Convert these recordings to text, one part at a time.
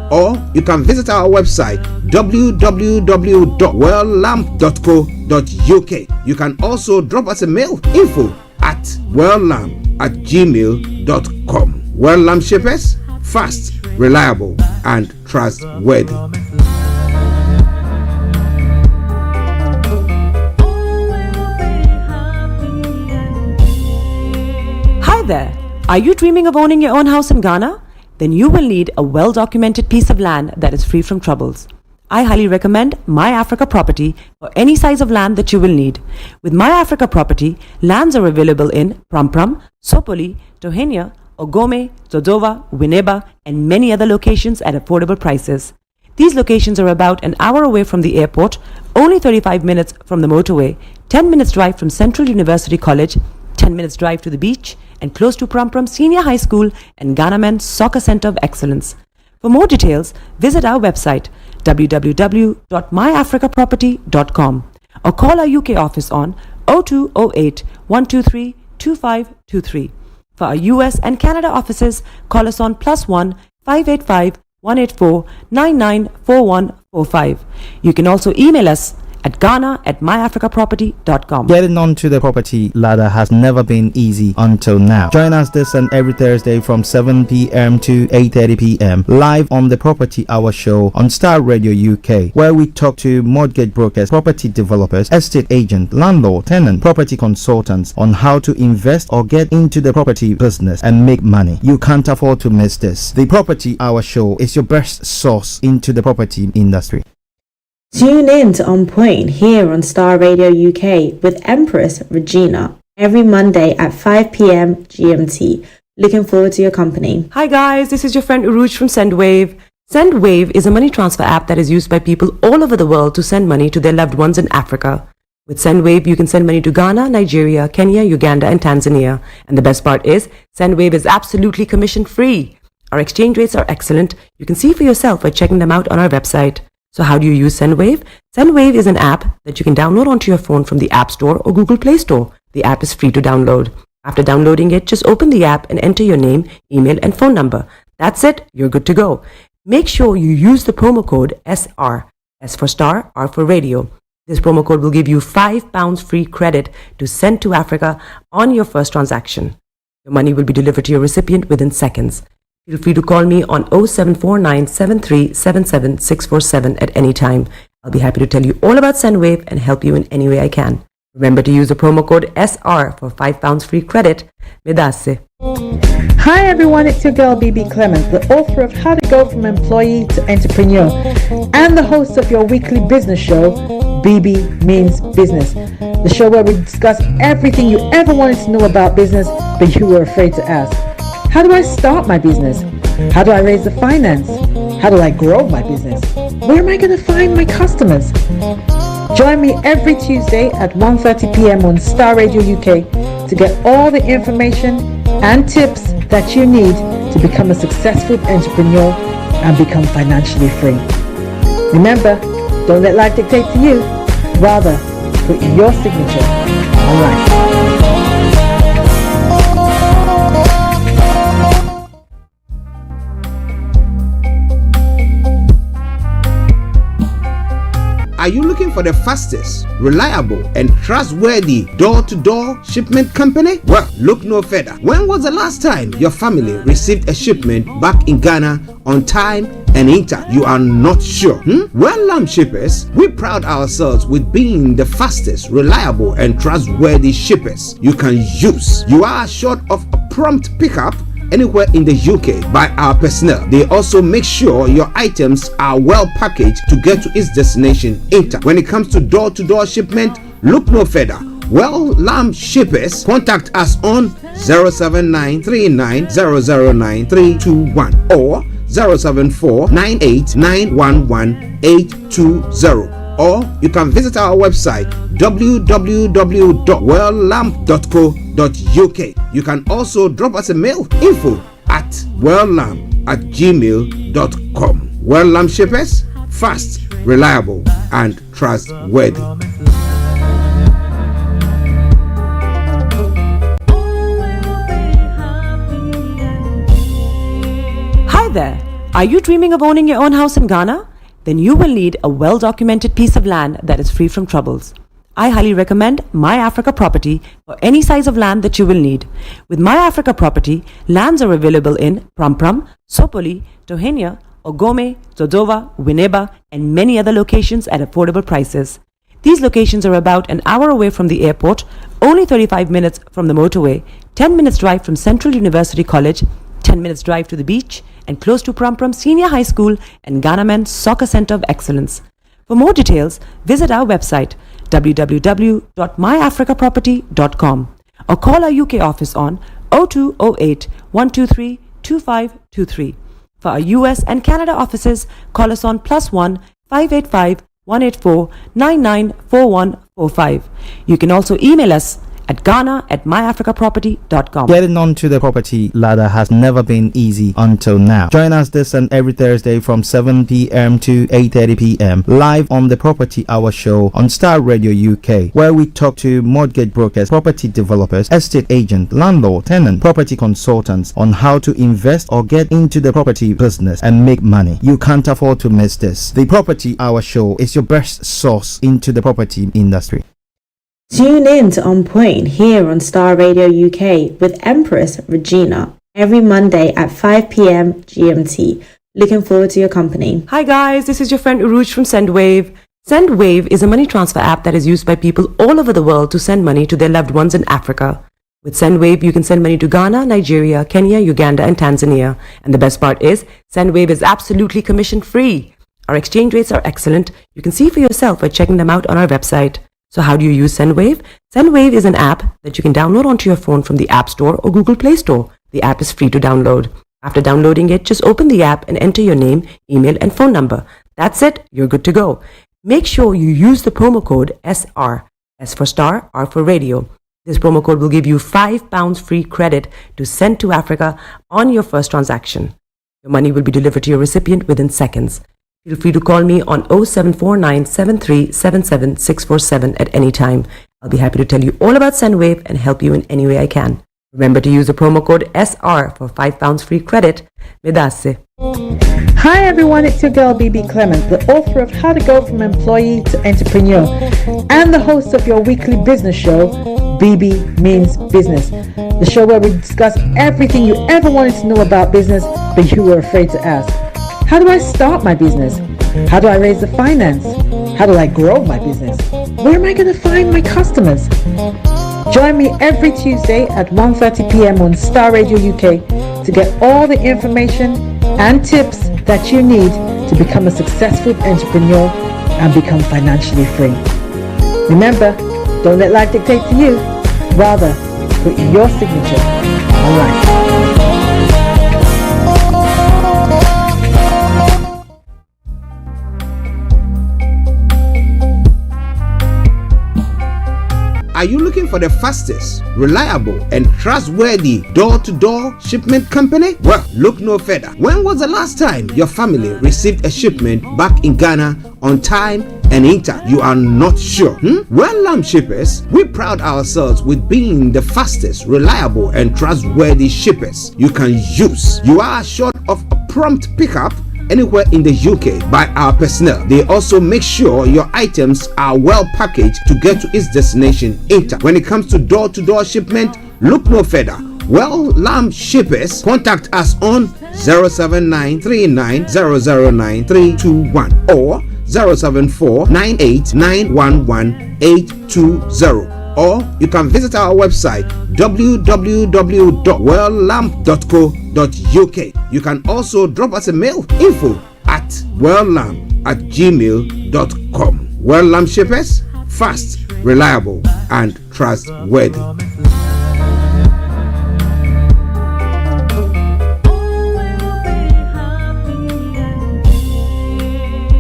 or you can visit our website www.welllamp.co.uk. You can also drop us a mail, info@welllamp@gmail.com. Well Lamp Shippers, fast, reliable, and trustworthy. Hi there. Are you dreaming of owning your own house in Ghana? Then you will need a well-documented piece of land that is free from troubles. I highly recommend My Africa Property for any size of land that you will need. With My Africa Property, lands are available in Pram, Sopoli, Tohenia, Ogome, Dodova, Winneba, and many other locations at affordable prices. These locations are about an hour away from the airport, only 35 minutes from the motorway, 10 minutes drive from Central University College, 10 minutes drive to the beach, and close to Pram Senior High School and Ghana Men's Soccer Center of Excellence. For more details, visit our website www.myafricaproperty.com or call our UK office on 0208 123 2523. For our US and Canada offices, call us on +1 585 184 994145. You can also email us at ghana@myafricaproperty.com. Getting onto the property ladder has never been easy until now. Join us this and every Thursday from 7 p.m. to 8:30 p.m. live on the Property Hour Show on Star Radio UK, where we talk to mortgage brokers, property developers, estate agents, landlord, tenant, property consultants on how to invest or get into the property business and make money. You can't afford to miss this. The Property Hour Show is your best source into the property industry. Tune in to On Point here on Star Radio UK with Empress Regina every Monday at 5 p.m. GMT. Looking forward to your company. Hi guys, this is your friend Uruj from SendWave. SendWave is a money transfer app that is used by people all over the world to send money to their loved ones in Africa. With SendWave, you can send money to Ghana, Nigeria, Kenya, Uganda, and Tanzania. And the best part is, SendWave is absolutely commission-free. Our exchange rates are excellent. You can see for yourself by checking them out on our website. So how do you use SendWave? SendWave is an app that you can download onto your phone from the App Store or Google Play Store. The app is free to download. After downloading it, just open the app and enter your name, email, and phone number. That's it. You're good to go. Make sure you use the promo code SR. S for star, R for radio. This promo code will give you £5 free credit to send to Africa on your first transaction. Your money will be delivered to your recipient within seconds. Feel free to call me on 0749 7377 647 at any time. I'll be happy to tell you all about SendWave and help you in any way I can. Remember to use the promo code SR for £5 free credit. Medase. Hi everyone, it's your girl BB Clemens, the author of How to Go From Employee to Entrepreneur and the host of your weekly business show, BB Means Business. The show where we discuss everything you ever wanted to know about business but you were afraid to ask. How do I start my business? How do I raise the finance? How do I grow my business? Where am I going to find my customers? Join me every Tuesday at 1:30 p.m. on Star Radio UK to get all the information and tips that you need to become a successful entrepreneur and become financially free. Remember, don't let life dictate to you. Rather, put your signature on life. Are you looking for the fastest, reliable, and trustworthy door-to-door shipment company? Well, look no further. When was the last time your family received a shipment back in Ghana on time and in time? You are not sure? Well, Lamp Shippers, we pride ourselves with being the fastest, reliable, and trustworthy shippers you can use. You are assured of a prompt pickup anywhere in the UK by our personnel. They also make sure your items are well packaged to get to its destination in time. When it comes to door-to-door shipment, look no further. Well, Lamp Shippers, contact us on 07939009321 or 07498911820. Or you can visit our website www.welllamp.co.uk. You can also drop us a mail, info@welllamp@gmail.com. Well Lamp Shippers, fast, reliable, and trustworthy. there. Are you dreaming of owning your own house in Ghana? Then you will need a well-documented piece of land that is free from troubles. I highly recommend My Africa Property for any size of land that you will need. With My Africa Property, lands are available in Pram, Sopoli, Tohenia, Ogome, Dodova, Winneba, and many other locations at affordable prices. These locations are about an hour away from the airport, only 35 minutes from the motorway, 10 minutes drive from Central University College, 10 minutes drive to the beach, and close to Pram Senior High School and Ghana Men's Soccer Center of Excellence. For more details, visit our website www.myafricaproperty.com or call our UK office on 0208 123 2523. For our US and Canada offices, call us on +1 585 184 994145. You can also email us at ghana@myafricaproperty.com. Getting onto the property ladder has never been easy until now. Join us this and every Thursday from 7 p.m. to 8:30 p.m. live on the Property Hour show on Star Radio UK, where we talk to mortgage brokers, property developers, estate agents, landlord, tenant, property consultants on how to invest or get into the property business and make money. You can't afford to miss this. The Property Hour show is your best source into the property industry. Tune in to On Point here on Star Radio UK with Empress Regina every Monday at 5 p.m. GMT. Looking forward to your company. Hi guys, this is your friend Uruj from SendWave. SendWave is a money transfer app that is used by people all over the world to send money to their loved ones in Africa. With SendWave, you can send money to Ghana, Nigeria, Kenya, Uganda, and Tanzania. And the best part is, SendWave is absolutely commission free. Our exchange rates are excellent. You can see for yourself by checking them out on our website. So how do you use SendWave? SendWave is an app that you can download onto your phone from the App Store or Google Play Store. The app is free to download. After downloading it, just open the app and enter your name, email, and phone number. That's it. You're good to go. Make sure you use the promo code SR. S for star, R for radio. This promo code will give you £5 free credit to send to Africa on your first transaction. Your money will be delivered to your recipient within seconds. Feel free to call me on 0749 7377 647 at any time. I'll be happy to tell you all about SendWave and help you in any way I can. Remember to use the promo code SR for £5 free credit. Medasse. Hi everyone, it's your girl BB Clement, the author of How to Go From Employee to Entrepreneur and the host of your weekly business show, BB Means Business, the show where we discuss everything you ever wanted to know about business but you were afraid to ask. How do I start my business? How do I raise the finance? How do I grow my business? Where am I going to find my customers? Join me every Tuesday at 1:30 p.m. on Star Radio UK to get all the information and tips that you need to become a successful entrepreneur and become financially free. Remember, don't let life dictate to you. Rather, put your signature on life. Are you looking for the fastest, reliable, and trustworthy door-to-door shipment company? Well, look no further. When was the last time your family received a shipment back in Ghana on time and in time? You are not sure? Well, Lamb Shippers, we pride ourselves with being the fastest, reliable, and trustworthy shippers you can use. You are assured of a prompt pickup anywhere in the UK by our personnel. They also make sure your items are well packaged to get to its destination in time. When it comes to door-to-door shipment, look no further. Well, Lamb Shippers, contact us on 07939009321 or 07498911820. Or you can visit our website www.welllamp.co.uk. You can also drop us a mail, info@welllamp@gmail.com. Well Lamp Shippers, fast, reliable, and trustworthy.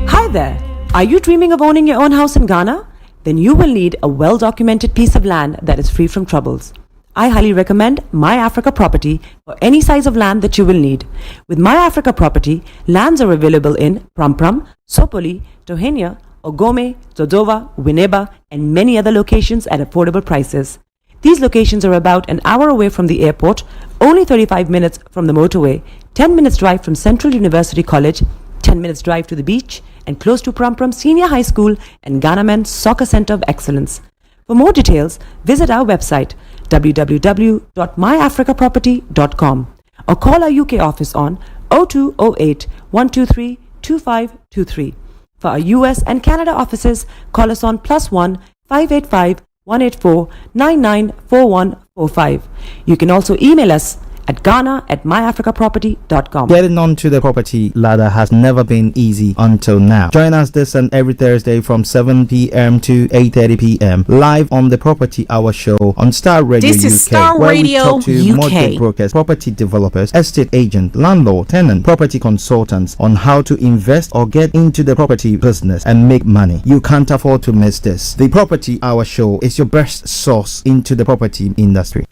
Hi there. Are you dreaming of owning your own house in Ghana? Then you will need a well-documented piece of land that is free from troubles. I highly recommend My Africa Property for any size of land that you will need. With My Africa Property, lands are available in Pram, Sopoli, Tohenia, Ogome, Dodova, Winneba, and many other locations at affordable prices. These locations are about an hour away from the airport, only 35 minutes from the motorway, 10 minutes drive from Central University College, 10 minutes drive to the beach, and close to Prum Senior High School and Ghana Men's Soccer Center of Excellence. For more details, visit our website www.myafricaproperty.com or call our UK office on 0208 123 2523. For our US and Canada offices, call us on +1 585 184 994145. You can also email us at ghana@myafricaproperty.com. Getting onto the property ladder has never been easy until now. Join us this and every Thursday from 7 p.m. to 8:30 p.m. live on the Property Hour show on Star Radio This UK, is Star where Radio we talk to UK. mortgage brokers, property developers, estate agent, landlord, tenant, property consultants on how to invest or get into the property business and make money. You can't afford to miss this. The Property Hour show is your best source into the property industry.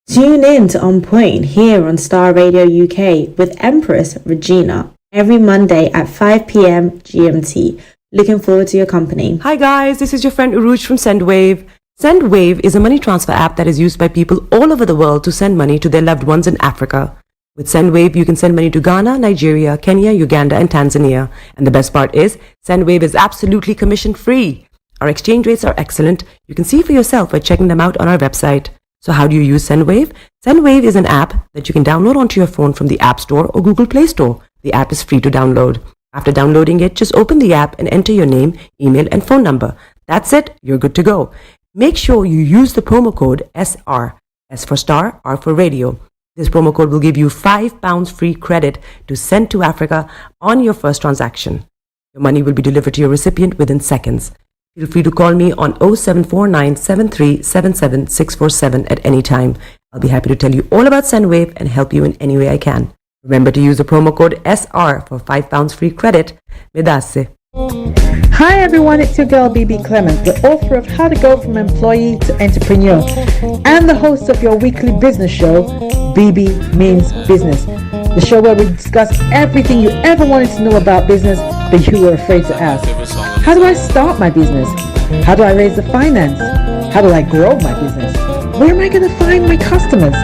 Tune in to On Point here on Star Radio UK with Empress Regina every Monday at 5 p.m. GMT. Looking forward to your company. Hi guys, this is your friend Uruj from SendWave. SendWave is a money transfer app that is used by people all over the world to send money to their loved ones in Africa. With SendWave, you can send money to Ghana, Nigeria, Kenya, Uganda, and Tanzania. And the best part is, SendWave is absolutely commission-free. Our exchange rates are excellent. You can see for yourself by checking them out on our website. So how do you use SendWave? SendWave is an app that you can download onto your phone from the App Store or Google Play Store. The app is free to download. After downloading it, just open the app and enter your name, email, and phone number. That's it. You're good to go. Make sure you use the promo code SR. S for star, R for radio. This promo code will give you £5 free credit to send to Africa on your first transaction. Your money will be delivered to your recipient within seconds. Feel free to call me on 0749 7377 647 at any time. I'll be happy to tell you all about SendWave and help you in any way I can. Remember to use the promo code SR for £5 free credit. Medasse. Hi everyone, it's your girl BB Clement, the author of How to Go from Employee to Entrepreneur and the host of your weekly business show, BB Means Business. The show where we discuss everything you ever wanted to know about business but you were afraid to ask. How do I start my business? How do I raise the finance? How do I grow my business? Where am I going to find my customers?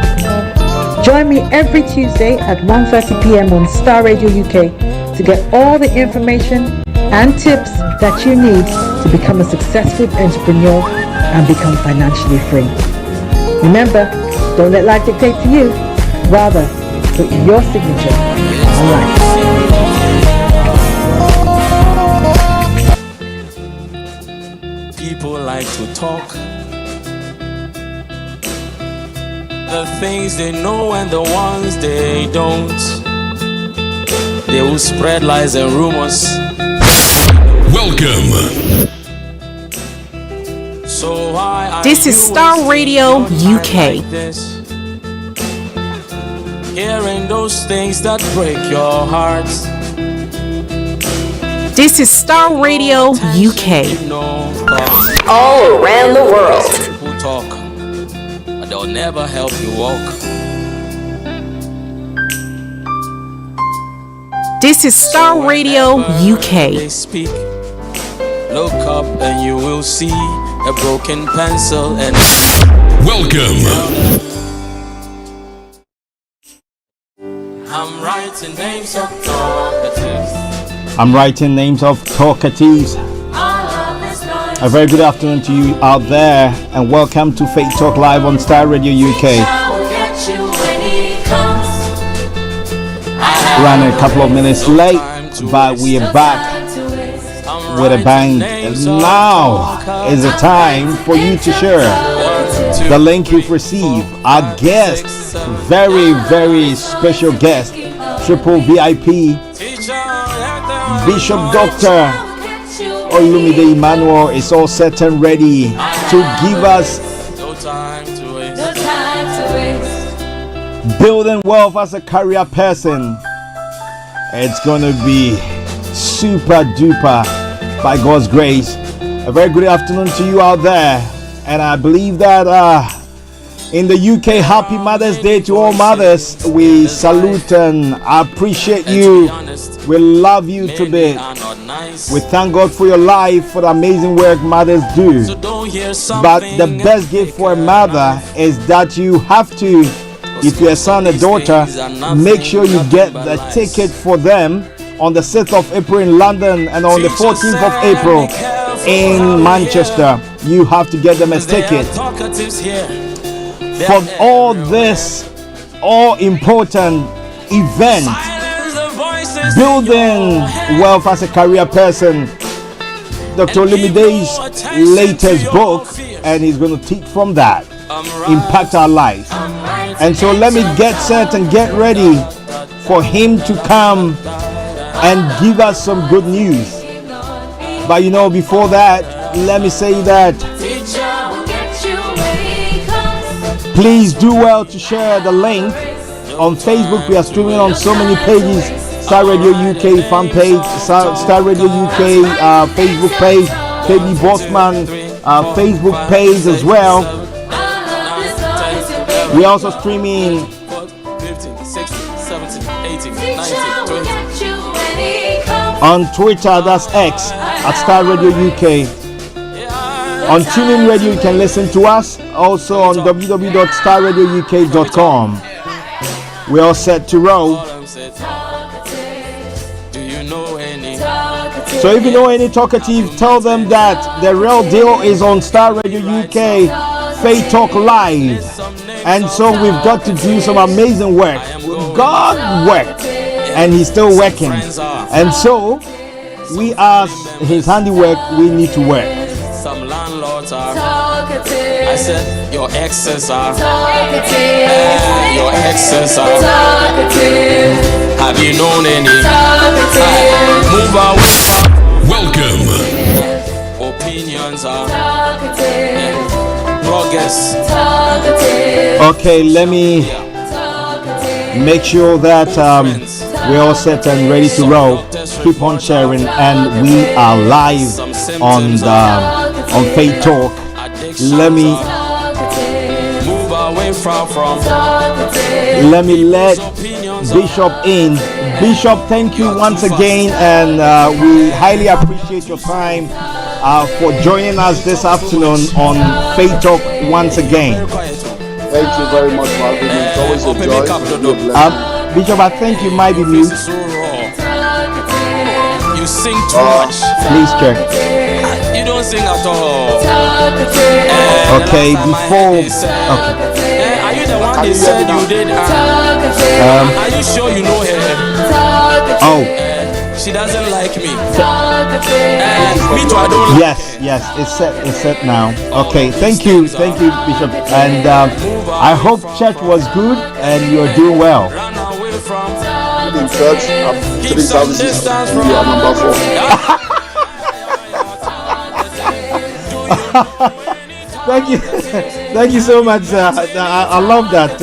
Join me every Tuesday at 1:30 p.m. on Star Radio UK to get all the information and tips that you need to become a successful entrepreneur and become financially free. Remember, don't let life dictate to you. Rather, put your signature on life. People like to talk the things they know and the ones they don't. They will spread lies and rumors. Welcome. So why This is Star Radio UK. Hearing those things that break your heart. This is Star Radio UK. All around the world. People talk, but they'll never help you walk. This is Star Radio UK. They speak. Look up and you will see a broken pencil and Welcome. I'm writing names of talkatives. I'm writing names of talkatives. A very good afternoon to you out there, and welcome to Faith Talk Live on Star Radio UK. Ran a couple of minutes late, but we are back with a bang. And now is the time for you to share the link you've received. Our guest, very, very special guest, triple VIP, Bishop Dr. Olumide Emmanuel is all set and ready to give us building wealth as a career person. It's gonna be super duper by God's grace. A very good afternoon to you out there, and I believe that in the UK, happy Mother's Day to all mothers. We salute and appreciate you We love you to bits. We thank God for your life, for the amazing work mothers do. But the best gift for a mother is that you have to, if you're a son or daughter, make sure you get the ticket for them on the 6th of April in London and on the 14th of April in Manchester. You have to get them a ticket. For all this all important event, building wealth as a career person, Dr. Olumide's latest book, and he's going to teach from that, impact our lives. And so let me get set and get ready for him to come and give us some good news. But before that, let me say that please do well to share the link. On Facebook, we are streaming on so many pages. Star Radio UK fan page, Star Radio UK Facebook page, KB Bossman Facebook page as well. We're also streaming 15, 16, 17, 18, 19, 20. On Twitter, that's X, at Star Radio UK. On TuneIn Radio, you can listen to us. Also on www.starradiouk.com. We're all set to roll. So if you know any talkative, tell them that the real deal is on Star Radio UK, Faith Talk Live. And so we've got to do some amazing work. God worked, and He's still working. And so we, as His handiwork, we need to work. Some landlords are I said your exes are your exes are have you known any move away. Welcome. Opinions are progress. Okay, let me make sure that we're all set and ready to roll. Keep on sharing, and we are live on Faith Talk. Let me let Bishop in. Bishop, thank you once again, and we highly appreciate your time for joining us this afternoon on Faith Talk once again. Thank you very much for having me. It's always a joy. Bishop, I think you might be mute. You sing too much. Please check. You don't sing at all. Okay, before. Okay. Are you the one they said you did? Are you sure you know her? Oh. She doesn't like me. Me too, I don't like her. Yes, it's set now. Okay, thank you, Bishop. And I hope church was good and you're doing well. In church, I'm 3 services. You are number 4. Thank you so much. I love that.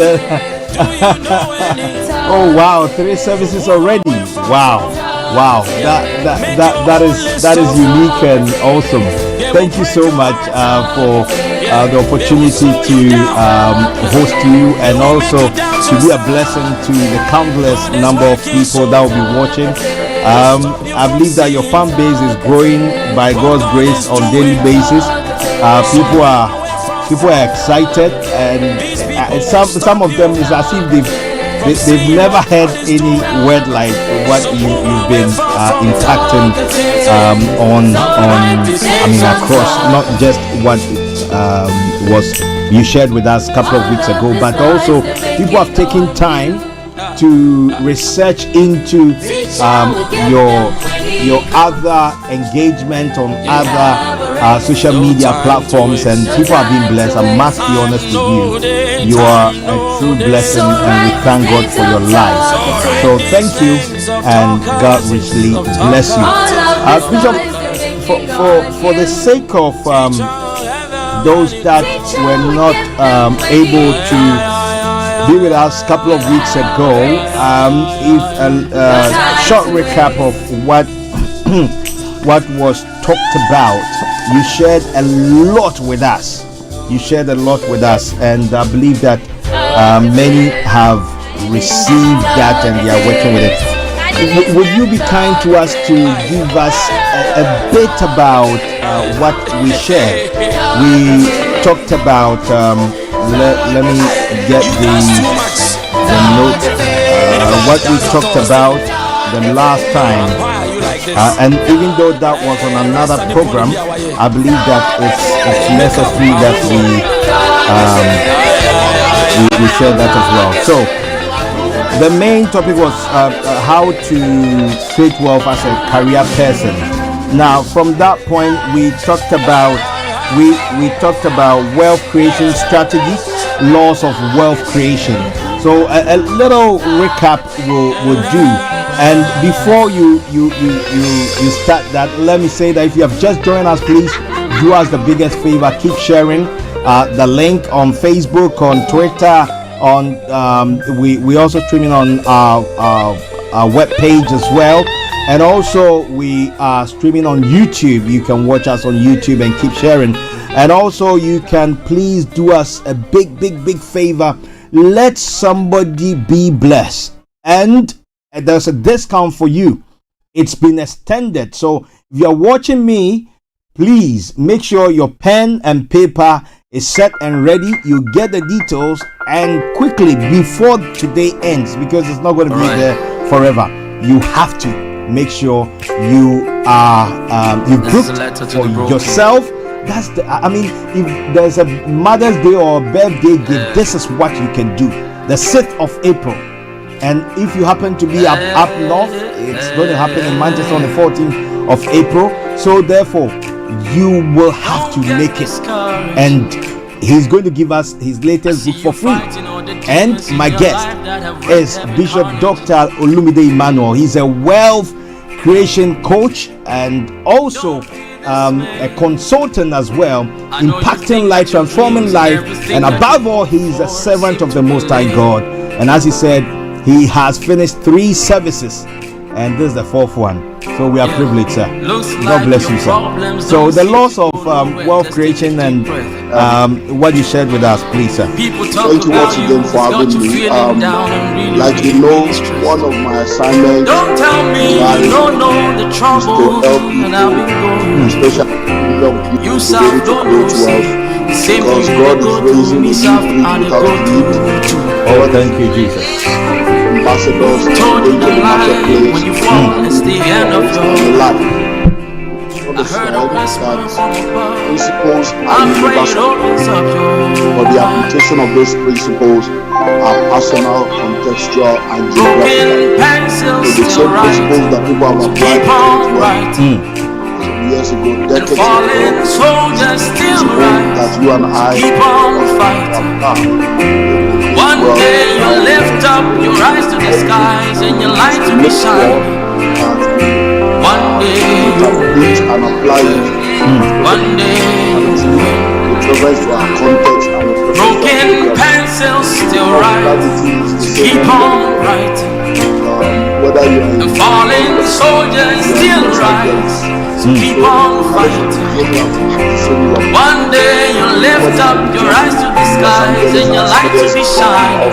Oh wow, 3 services already. Wow, that is unique and awesome. Thank you so much for the opportunity to host you, and also to be a blessing to the countless number of people that will be watching. I believe that your fan base is growing by God's grace on daily basis. People are excited, and some of them is as if they've never heard any word like what you've been impacting across, not just what was you shared with us a couple of weeks ago, but also people have taken time to research into your other engagement on other social media platforms, and people have been blessed. I must be honest with you. You are a true blessing, and we thank God for your life. So thank you, and God richly bless you. Bishop, for the sake of those that were not able to be with us a couple of weeks ago, if a short recap of what was talked about. You shared a lot with us. And I believe that many have received that and they are working with it. would you be kind to us to give us a bit about what we shared? We talked about, let me get the note, what we talked about the last time. And even though that was on another program, I believe that it's necessary that we share that as well. So the main topic was how to create wealth as a career person. Now, from that point, we talked about wealth creation strategies, laws of wealth creation. So a little recap will do. And before you start that, let me say that if you have just joined us, please do us the biggest favor, keep sharing the link on Facebook, on Twitter, on we also streaming on our web page as well, and also we are streaming on YouTube. You can watch us on YouTube and keep sharing. And also you can please do us a big favor, let somebody be blessed, and there's a discount for you. It's been extended. So if you're watching me, please make sure your pen and paper is set and ready. You get the details, and quickly before today ends, because it's not going to be there forever, you have to make sure you are you booked for yourself. That's the, I mean, if there's a Mother's Day or a birthday gift, this is what you can do. The 6th of April. And if you happen to be up north, it's going to happen in Manchester on the 14th of April. So therefore, you will have to make it. And he's going to give us his latest book for free. And my guest is Bishop Dr. Olumide Emmanuel. He's a wealth creation coach and also a consultant as well, impacting life, transforming life, and above all, he's a servant of the Most High God. And as he said, he has finished 3 services, and this is the 4th one. So we are privileged, sir. God bless you, sir. So the laws of wealth creation and what you shared with us, please, sir. Thank you once again for having me. Like you know, one of my assignments is to help people, especially young people, to create wealth, because God is raising the people without need. Oh, thank you, Jesus. Ambassadors into the marketplace and life. Understand that principles are universal, but the application of those principles are personal, contextual, and geographical. So the same principles that people have applied to years ago, decades ago, principles that you and I have. One day you lift up your eyes to the skies and your light will be shining. One day you reach and apply it. One day broken pencils still write. Keep on writing. And fallen soldiers still rise. So keep on fighting. One day you lift up your eyes to the skies and your light will be shining.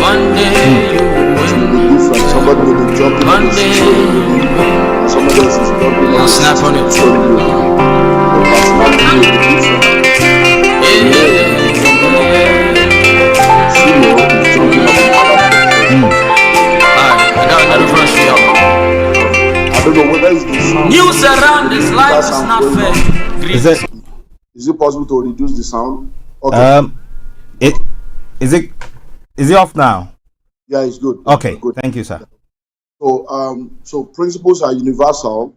One day you win. One day you win. Now snap on it. Alright, I got another verse for y'all. I don't know whether it's the sound. News around this life is not fair. Is it possible to reduce the sound? Okay. Is it off now? Yeah, it's good. Okay, it's good. Thank you, sir. So principles are universal,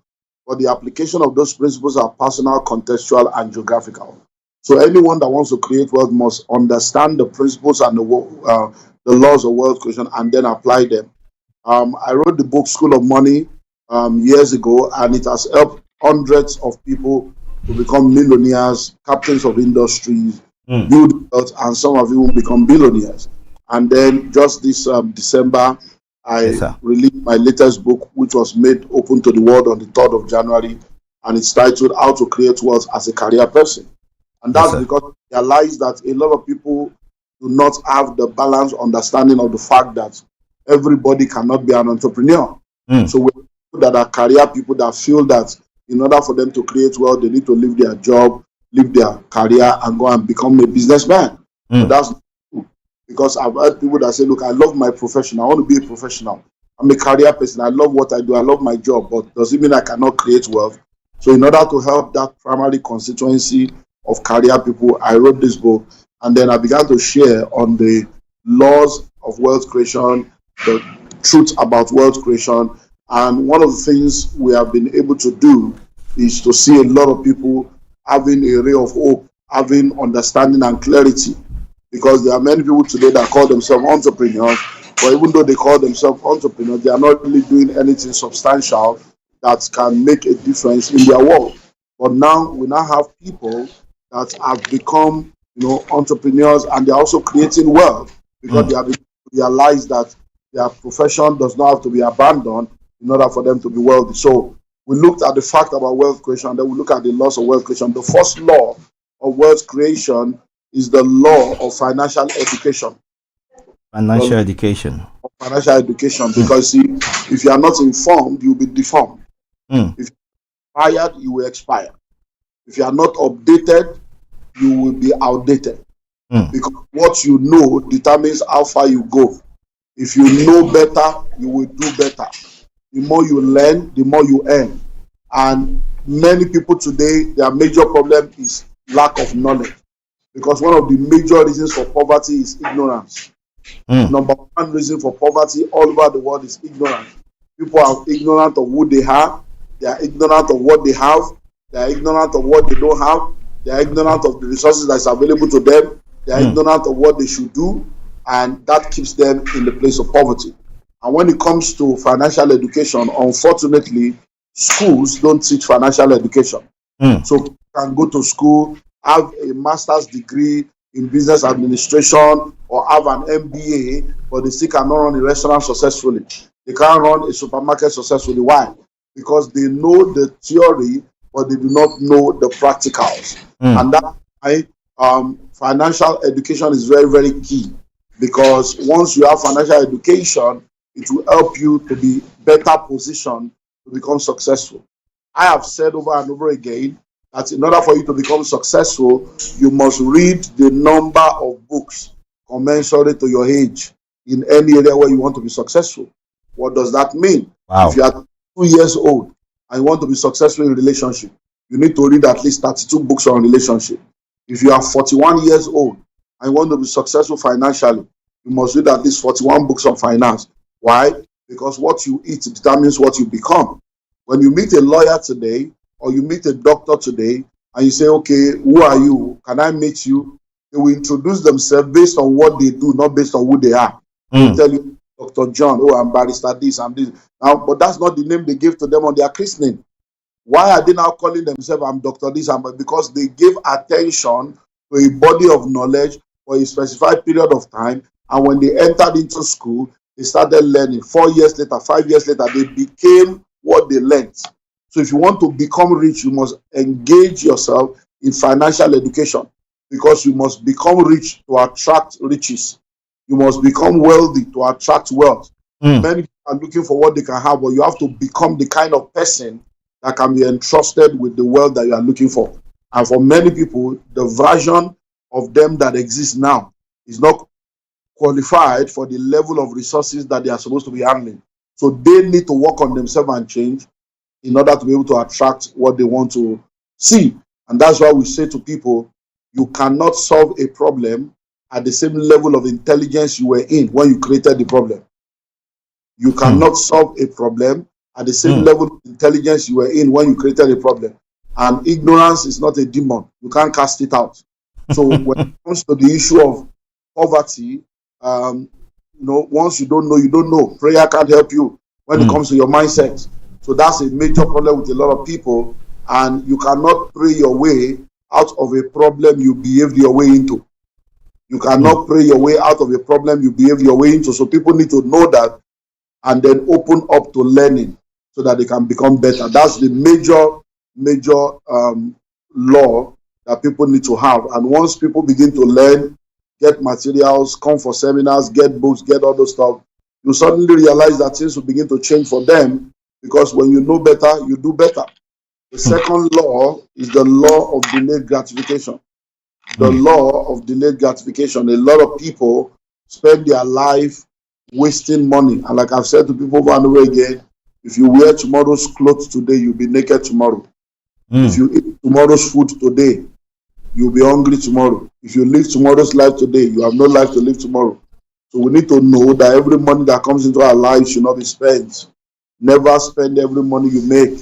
but the application of those principles are personal, contextual, and geographical. So anyone that wants to create wealth must understand the principles and the laws of wealth creation and then apply them. I wrote the book School of Money years ago, and it has helped hundreds of people to become millionaires, captains of industries, build wealth, and some of you will become billionaires. And then just this December, I released my latest book, which was made open to the world on the 3rd of January, and it's titled How to Create Wealth as a Career Person. And that's because I realized that a lot of people do not have the balanced understanding of the fact that everybody cannot be an entrepreneur. So we people that are career people that feel that in order for them to create wealth, they need to leave their job, leave their career, and go and become a businessman. But that's not true. Because I've heard people that say, look, I love my profession. I want to be a professional. I'm a career person. I love what I do. I love my job. But does it mean I cannot create wealth? So in order to help that primary constituency of career people, I wrote this book. And then I began to share on the laws of wealth creation, the truth about wealth creation. And one of the things we have been able to do is to see a lot of people having a ray of hope, having understanding and clarity. Because there are many people today that call themselves entrepreneurs, but even though they call themselves entrepreneurs, they are not really doing anything substantial that can make a difference in their world. But now we now have people that have become, entrepreneurs, and they're also creating wealth because they have realized that their profession does not have to be abandoned in order for them to be wealthy. So we looked at the fact about wealth creation, then we look at the laws of wealth creation. The first law of wealth creation is the law of financial education. Financial education. Financial education, because see, if you are not informed, you'll be deformed. If you're expired, you will expire. If you are not updated, you will be outdated. Because what you know determines how far you go. If you know better, you will do better. The more you learn, the more you earn. And many people today, their major problem is lack of knowledge. Because one of the major reasons for poverty is ignorance. Number one reason for poverty all over the world is ignorance. People are ignorant of who they are. They are ignorant of what they have. They are ignorant of what they don't have. They are ignorant of the resources that is available to them. They are ignorant of what they should do. And that keeps them in the place of poverty. And when it comes to financial education, unfortunately, schools don't teach financial education. So people can go to school, have a master's degree in business administration, or have an MBA, but they still cannot run a restaurant successfully. They can't run a supermarket successfully. Why? Because they know the theory, but they do not know the practicals. And that's why financial education is very, very key. Because once you have financial education, it will help you to be better positioned to become successful. I have said over and over again that in order for you to become successful, you must read the number of books commensurate to your age in any area where you want to be successful. What does that mean? Wow. If you are 2 years old and you want to be successful in relationship, you need to read at least 32 books on relationship. If you are 41 years old and you want to be successful financially, you must read at least 41 books on finance. Why? Because what you eat determines what you become. When you meet a lawyer today, or you meet a doctor today, and you say, okay, who are you? Can I meet you? They will introduce themselves based on what they do, not based on who they are. They'll tell you, Dr. John, oh, I'm barrister this, I'm this. Now, but that's not the name they gave to them on their christening. Why are they now calling themselves, I'm Dr. this, because they gave attention to a body of knowledge for a specified period of time, and when they entered into school, they started learning. 4 years later, 5 years later, they became what they learned. So if you want to become rich, you must engage yourself in financial education, because you must become rich to attract riches. You must become wealthy to attract wealth. Many people are looking for what they can have, but you have to become the kind of person that can be entrusted with the wealth that you are looking for. And for many people, the version of them that exists now is not qualified for the level of resources that they are supposed to be handling. So they need to work on themselves and change in order to be able to attract what they want to see. And that's why we say to people, you cannot solve a problem at the same level of intelligence you were in when you created the problem. You cannot solve a problem at the same level of intelligence you were in when you created a problem. And ignorance is not a demon. You can't cast it out. So when it comes to the issue of poverty, once you don't know, you don't know. Prayer can't help you when it comes to your mindset. So that's a major problem with a lot of people. And you cannot pray your way out of a problem you behaved your way into. You cannot pray your way out of a problem you behave your way into. So people need to know that and then open up to learning so that they can become better. That's the major law that people need to have. And once people begin to learn, get materials, come for seminars, get books, get all those stuff, you suddenly realize that things will begin to change for them, because when you know better, you do better. The second law is the law of delayed gratification. The law of delayed gratification. A lot of people spend their life wasting money. And like I've said to people over and over again, if you wear tomorrow's clothes today, you'll be naked tomorrow. If you eat tomorrow's food today, you'll be hungry tomorrow. If you live tomorrow's life today, you have no life to live tomorrow. So we need to know that every money that comes into our lives should not be spent. Never spend every money you make.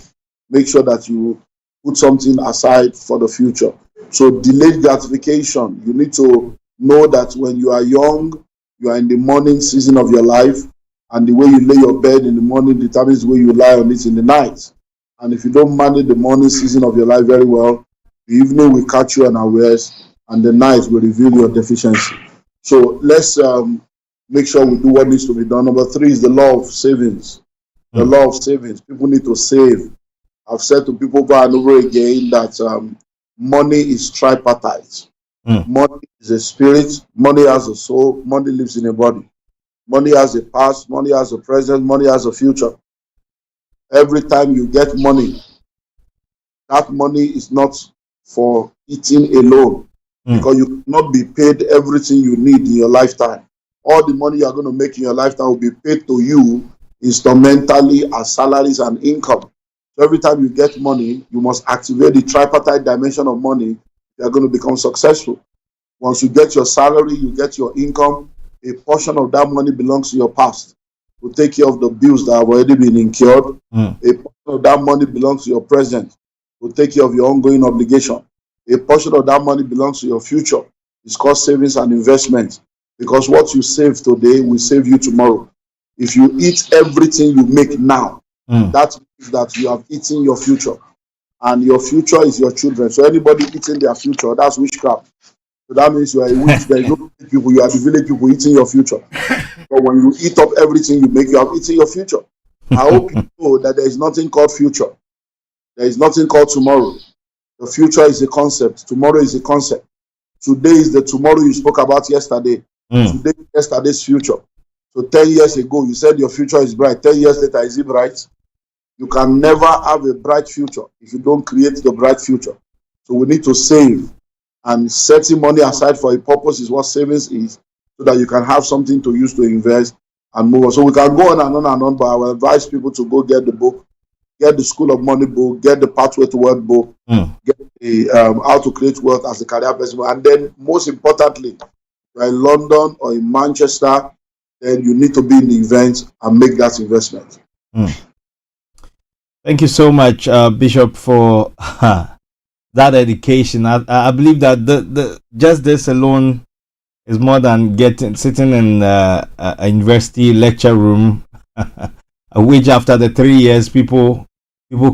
Make sure that you put something aside for the future. So delayed gratification, you need to know that when you are young, you are in the morning season of your life, and the way you lay your bed in the morning determines the way you lie on it in the night. And if you don't manage the morning season of your life very well, the evening will catch you unawares, and the night will reveal your deficiency. So let's make sure we do what needs to be done. Number 3 is the law of savings. The law of savings. People need to save. I've said to people over and over again that money is tripartite. Money is a spirit, money has a soul, money lives in a body. Money has a past, money has a present, money has a future. Every time you get money, that money is not for eating alone, because you cannot be paid everything you need in your lifetime. All the money you are going to make in your lifetime will be paid to you instrumentally as salaries and income. So every time you get money, you must activate the tripartite dimension of money. You are going to become successful. Once you get your salary, you get your income, a portion of that money belongs to your past to take care of the bills that have already been incurred. A portion of that money belongs to your present to take care of your ongoing obligation. A portion of that money belongs to your future. It's called savings and investment, because what you save today will save you tomorrow. If you eat everything you make now, that means that you have eaten your future, and your future is your children. So anybody eating their future, that's witchcraft. So that means you are a witch. There is no village people. You are the village people eating your future. But when you eat up everything you make, you have eaten your future. I hope you know that there is nothing called future. There is nothing called tomorrow. The future is a concept. Tomorrow is a concept. Today is the tomorrow you spoke about yesterday. Today is yesterday's future. So 10 years ago, you said your future is bright. 10 years later, is it bright? You can never have a bright future if you don't create the bright future. So we need to save, and setting money aside for a purpose is what savings is, so that you can have something to use to invest and move on. So we can go on and on and on, but I will advise people to go get the book, get the School of Money book, get the Pathway to Wealth book, get the How to Create Wealth as a Career Person, and then most importantly, you're in London or in Manchester, then you need to be in the event and make that investment. Thank you so much, Bishop, for that education. I believe that the just this alone is more than sitting in a university lecture room, which after the 3 years people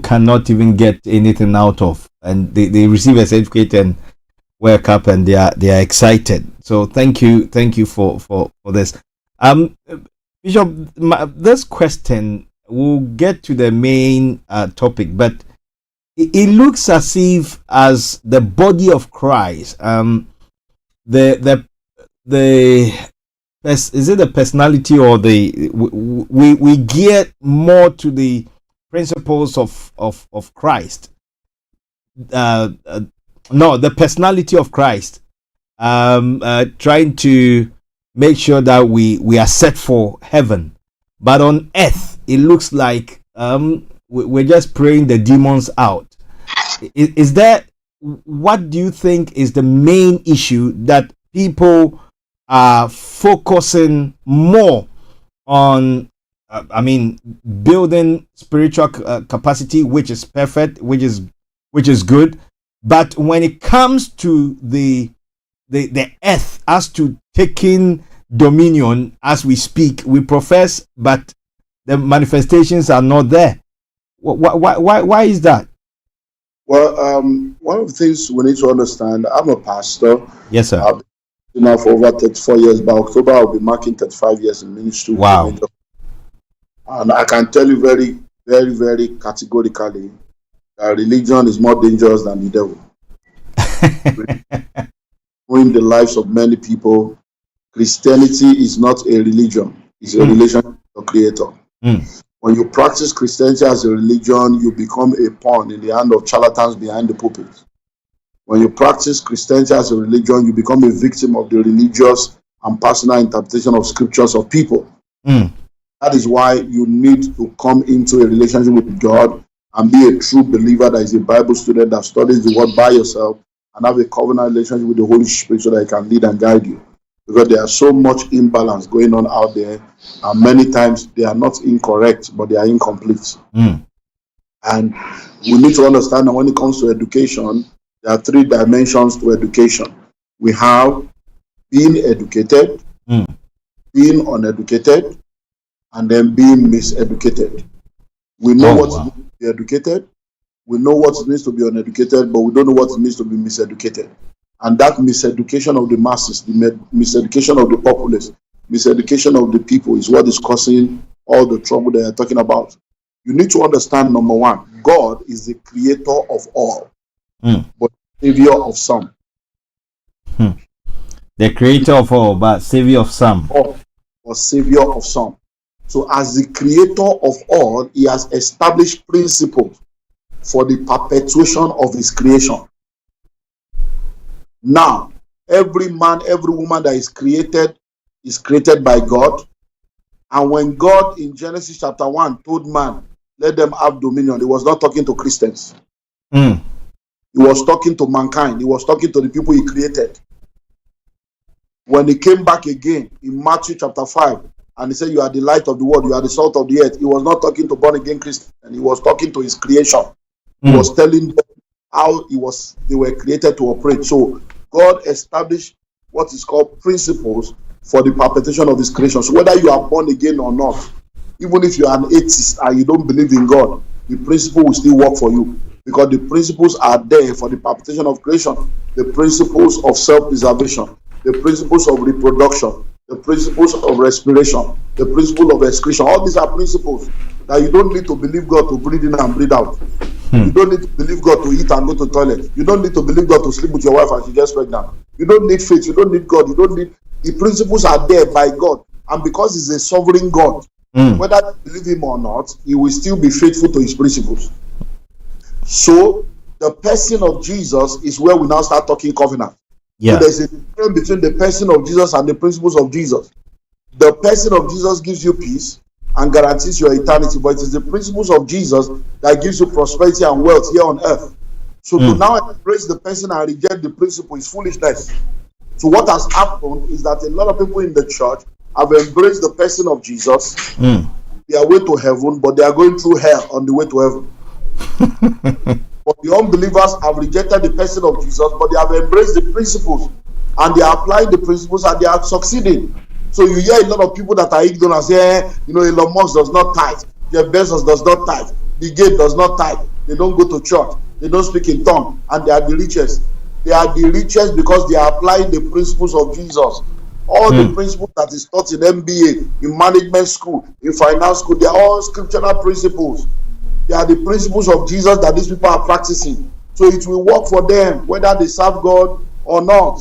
cannot even get anything out of, and they receive a certificate and wake up and they are excited. So thank you for this. Bishop, this question, we'll get to the main topic, but it looks as if as the body of Christ, is it the personality or we gear more to the principles of Christ? No, the personality of Christ. Trying to make sure that we are set for heaven, but on earth it looks like we're just praying the demons out. Is that, what do you think is the main issue, that people are focusing more on building spiritual capacity, which is perfect, which is good, but when it comes to the earth as to taking dominion, as we speak, we profess, but the manifestations are not there? Why is that? Well, one of the things we need to understand, I'm a pastor. Yes, sir. I've been now for over 34 years. By October, I'll be marking 35 years in ministry. Wow. And I can tell you very, very, very categorically that religion is more dangerous than the devil. In the lives of many people, Christianity is not a religion. is a relationship with your Creator. When you practice Christianity as a religion, you become a pawn in the hand of charlatans behind the pulpit. When you practice Christianity as a religion, you become a victim of the religious and personal interpretation of scriptures of people. That is why you need to come into a relationship with God and be a true believer that is a Bible student that studies the word by yourself and have a covenant relationship with the Holy Spirit so that He can lead and guide you. Because there is so much imbalance going on out there, and many times they are not incorrect, but they are incomplete. And we need to understand that when it comes to education, there are 3 dimensions to education. We have being educated, being uneducated, and then being miseducated. We know what it means to be educated, we know what it means to be uneducated, but we don't know what it means to be miseducated. And that miseducation of the masses, the miseducation of the populace, miseducation of the people is what is causing all the trouble they are talking about. You need to understand, number one, God is the creator of all, but savior of some. The creator of all, but savior of some. Or savior of some. So as the creator of all, He has established principles for the perpetuation of His creation. Now, every man, every woman that is created by God. And when God in Genesis chapter 1 told man, let them have dominion, He was not talking to Christians. He was talking to mankind. He was talking to the people He created. When He came back again in Matthew chapter 5, and He said, you are the light of the world, you are the salt of the earth, He was not talking to born again Christians, and He was talking to His creation. He was telling them how they were created to operate. So God established what is called principles for the perpetuation of His creation. So whether you are born again or not, even if you are an atheist and you don't believe in God, the principle will still work for you, because the principles are there for the perpetuation of creation. The principles of self-preservation, the principles of reproduction, the principles of respiration, the principle of excretion. All these are principles that you don't need to believe God to breathe in and breathe out. You don't need to believe God to eat and go to the toilet. You don't need to believe God to sleep with your wife and she gets pregnant. You don't need faith. You don't need God. You don't need... The principles are there by God. And because He's a sovereign God, whether you believe Him or not, He will still be faithful to His principles. So, the person of Jesus is where we now start talking covenant. So there's a difference between the person of Jesus and the principles of Jesus. The person of Jesus gives you peace and guarantees your eternity, but it is the principles of Jesus that gives you prosperity and wealth here on earth. So to now embrace the person and reject the principle is foolishness. So what has happened is that a lot of people in the church have embraced the person of Jesus, their way to heaven, but they are going through hell on the way to heaven. But the unbelievers have rejected the person of Jesus, but they have embraced the principles, and they are applying the principles, and they are succeeding. So you hear a lot of people that are ignorant and say, Elon Musk does not tithe, Jeff Bezos does not tithe, Bill Gates does not tithe, they don't go to church, they don't speak in tongues, and they are the richest. They are the richest because they are applying the principles of Jesus. All the principles that is taught in MBA, in management school, in finance school, they are all scriptural principles. They are the principles of Jesus that these people are practicing. So it will work for them, whether they serve God or not.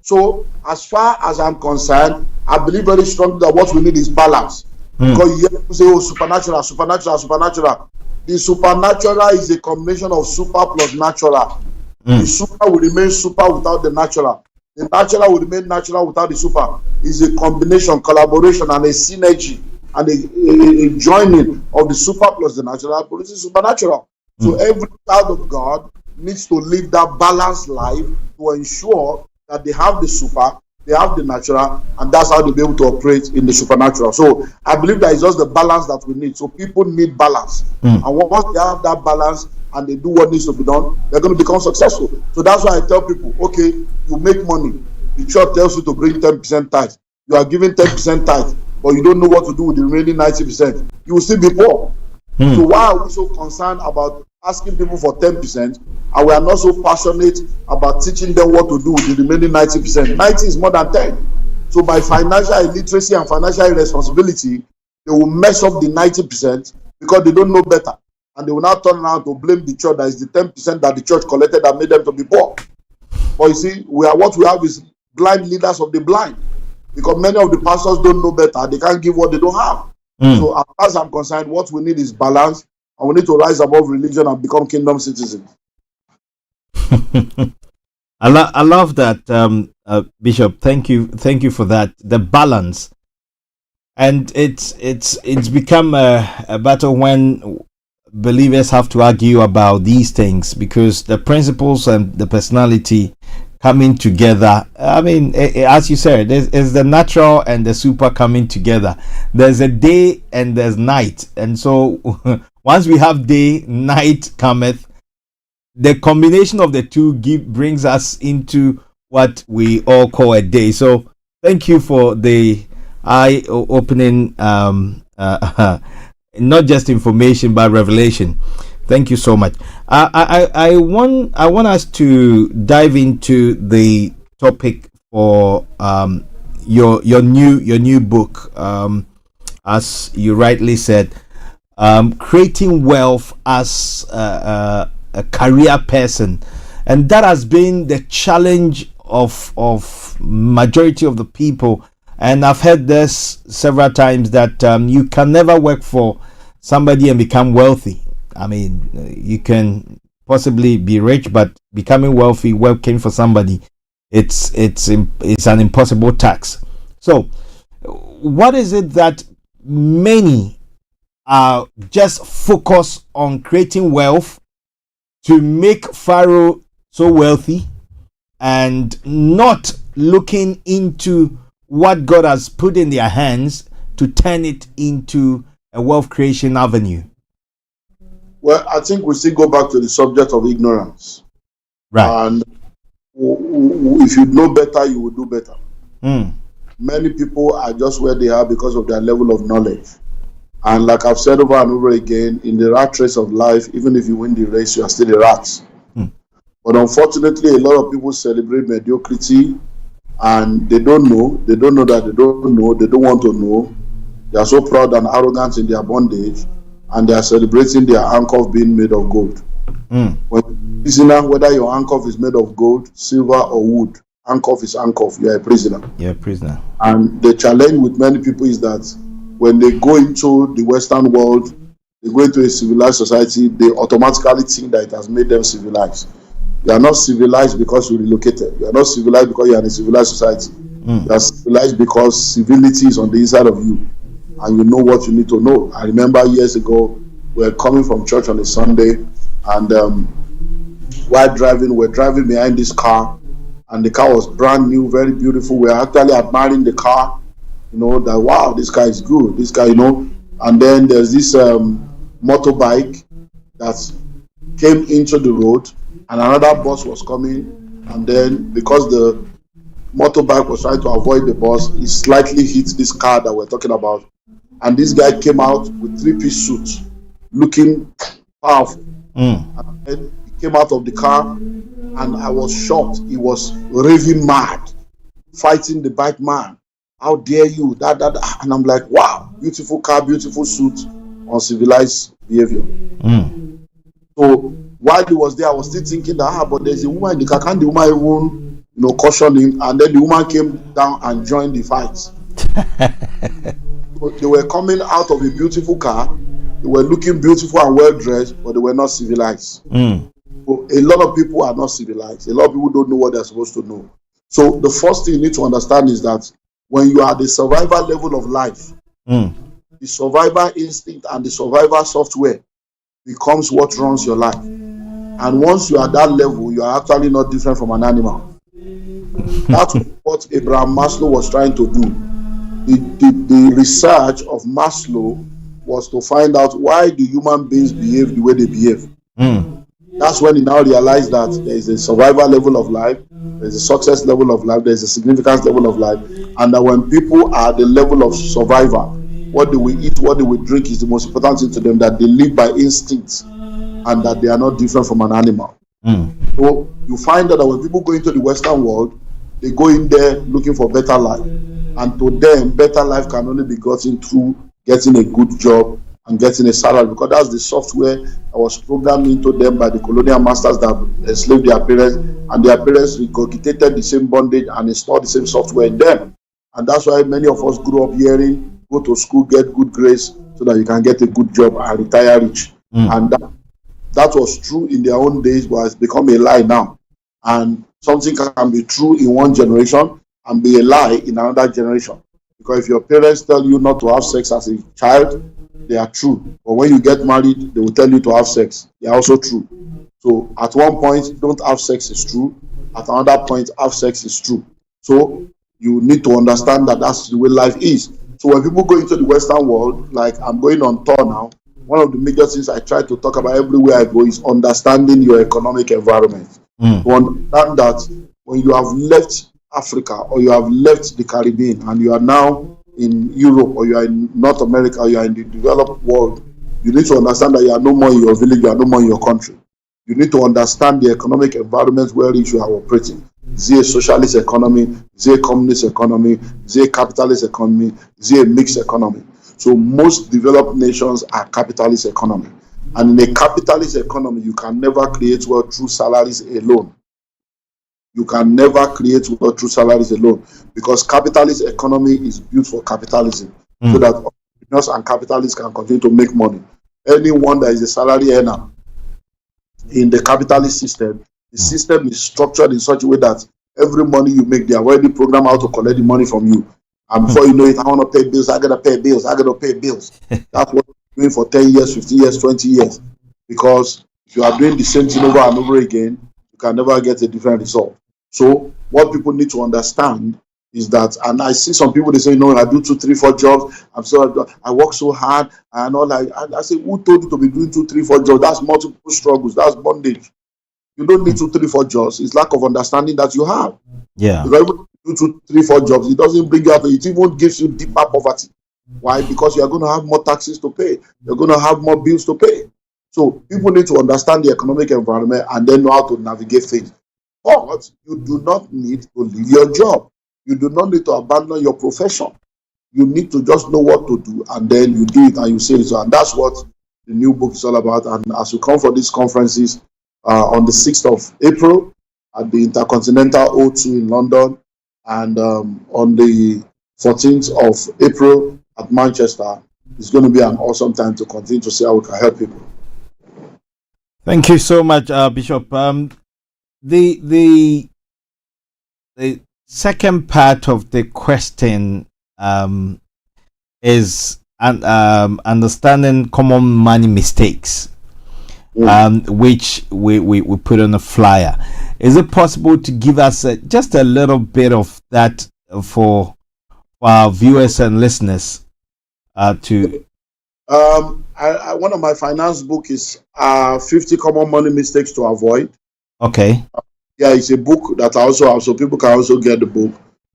So, as far as I'm concerned, I believe very strongly that what we need is balance. Because you hear people say, oh, supernatural, supernatural, supernatural. The supernatural is a combination of super plus natural. The super will remain super without the natural. The natural will remain natural without the super. It's a combination, collaboration, and a synergy, and a joining of the super plus the natural produces supernatural. So every child of God needs to live that balanced life to ensure that they have the super, they have the natural, and that's how they'll be able to operate in the supernatural. So I believe that is just the balance that we need. So people need balance. And once they have that balance and they do what needs to be done, they're going to become successful. So that's why I tell people, okay, you make money. The church tells you to bring 10% tithe. You are giving 10% tithe, but you don't know what to do with the remaining 90%. You will still be poor. So why are we so concerned about asking people for 10%, and we are not so passionate about teaching them what to do with the remaining 90%? 90 is more than 10. So by financial illiteracy and financial irresponsibility, they will mess up the 90% because they don't know better. And they will now turn around to blame the church that is the 10% that the church collected that made them to be poor. But you see, what we have is blind leaders of the blind. because many of the pastors don't know better. They can't give what they don't have. So as far as I'm concerned, what we need is balance, and we need to rise above religion and become kingdom citizens. I love that, Bishop. Thank you for that. The balance, and it's become a battle when believers have to argue about these things, because the principles and the personality coming together. I mean, as you said, there's the natural and the super coming together. There's a day and there's night, and so once we have day, night cometh. The combination of the two brings us into what we all call a day. So thank you for the eye-opening, not just information but revelation. Thank you so much. I want us to dive into the topic for your new book, as you rightly said, creating wealth as a career person, and that has been the challenge of majority of the people. And I've heard this several times that you can never work for somebody and become wealthy. I mean, you can possibly be rich, but becoming wealthy, working for somebody, it's an impossible task. So, what is it that many are just focused on creating wealth to make Pharaoh so wealthy, and not looking into what God has put in their hands to turn it into a wealth creation avenue? Well, I think we still go back to the subject of ignorance. Right. And if you know better, you will do better. Many people are just where they are because of their level of knowledge. And like I've said over and over again, in the rat race of life, even if you win the race, you are still a rat. But unfortunately, a lot of people celebrate mediocrity, and they don't know. They don't know that they don't know. They don't want to know. They are so proud and arrogant in their bondage, and they are celebrating their handcuff being made of gold. When prisoner, whether your handcuff is made of gold, silver, or wood, handcuff is handcuff. You are a prisoner. You're a prisoner. And the challenge with many people is that when they go into the Western world, they go into a civilized society, they automatically think that it has made them civilized. You are not civilized because you relocated. You are not civilized because you are in a civilized society. You are civilized because civility is on the inside of you, and you know what you need to know. I remember years ago, we were coming from church on a Sunday, and while driving, we're driving behind this car, and the car was brand new, very beautiful. We are actually admiring the car, you know, that wow, this car is good, this guy, you know. And then there's this motorbike that came into the road, and another bus was coming, and then because the motorbike was trying to avoid the bus, he slightly hit this car that we're talking about, and this guy came out with three-piece suit, looking powerful. And then he came out of the car, and I was shocked. He was raving mad, fighting the bike man. How dare you? That. And I'm like, wow, beautiful car, beautiful suit, uncivilized behavior. So while he was there, I was still thinking that, but there's a woman in the car. Can't the woman even, you know, caution him? And then the woman came down and joined the fight. So they were coming out of a beautiful car. They were looking beautiful and well dressed, but they were not civilized. So a lot of people are not civilized. A lot of people don't know what they're supposed to know. So the first thing you need to understand is that when you are at the survival level of life, the survival instinct and the survival software becomes what runs your life. And once you are at that level, you are actually not different from an animal. That's what Abraham Maslow was trying to do. The research of Maslow was to find out why do human beings behave the way they behave. That's when he now realized that there is a survival level of life, there's a success level of life, there's a significance level of life, and that when people are at the level of survival, what they will eat, what they will drink is the most important thing to them, that they live by instinct and that they are not different from an animal. So you find that when people go into the Western world, they go in there looking for better life, and to them, better life can only be gotten through getting a good job and getting a salary, because that's the software that was programmed into them by the colonial masters that enslaved their parents, and their parents regurgitated the same bondage and installed the same software in them. And that's why many of us grew up hearing, go to school, get good grades, so that you can get a good job and retire rich. And that was true in their own days, but it's become a lie now. And something can be true in one generation and be a lie in another generation. Because if your parents tell you not to have sex as a child, they are true. But when you get married, they will tell you to have sex. They are also true. So at one point, don't have sex is true. At another point, have sex is true. So you need to understand that that's the way life is. So when people go into the Western world, like I'm going on tour now, one of the major things I try to talk about everywhere I go is understanding your economic environment. To understand that when you have left Africa or you have left the Caribbean and you are now in Europe or you are in North America or you are in the developed world, you need to understand that you are no more in your village, you are no more in your country. You need to understand the economic environment where you are operating. Is it a socialist economy? Is it a communist economy? Is it a capitalist economy? Is it a mixed economy? So most developed nations are capitalist economy. And in a capitalist economy, you can never create wealth through salaries alone. You can never create wealth through salaries alone, because capitalist economy is built for capitalism, so that entrepreneurs and capitalists can continue to make money. Anyone that is a salary earner in the capitalist system, the system is structured in such a way that every money you make, they are already programmed how to collect the money from you. And before you know it, I want to pay bills, I got to pay bills, I got to pay bills. That's what you're doing for 10 years, 15 years, 20 years. Because if you are doing the same thing over and over again, you can never get a different result. So what people need to understand is that, and I see some people, they say, I do 2, 3, 4 jobs. I work so hard and all that. And I say, who told you to be doing 2, 3, 4 jobs? That's multiple struggles. That's bondage. You don't need 2, 3, 4 jobs. It's lack of understanding that you have. Yeah. Because even do 2, 3, 4 jobs, it doesn't bring you out. It even gives you deeper poverty. Why? Because you are going to have more taxes to pay. You're going to have more bills to pay. So people need to understand the economic environment and then know how to navigate things. But you do not need to leave your job. You do not need to abandon your profession. You need to just know what to do, and then you do it and you say it. And that's what the new book is all about. And as you come for these conferences on the 6th of April at the Intercontinental O2 in London, and on the 14th of April at Manchester, it's going to be an awesome time to continue to see how we can help people. Thank you so much, Bishop. The second part of the question is understanding common money mistakes, which we put on a flyer. Is it possible to give us just a little bit of that for our viewers and listeners to? One of my finance book is 50 common money mistakes to avoid. Okay. Yeah, it's a book that I also have, so people can also get the book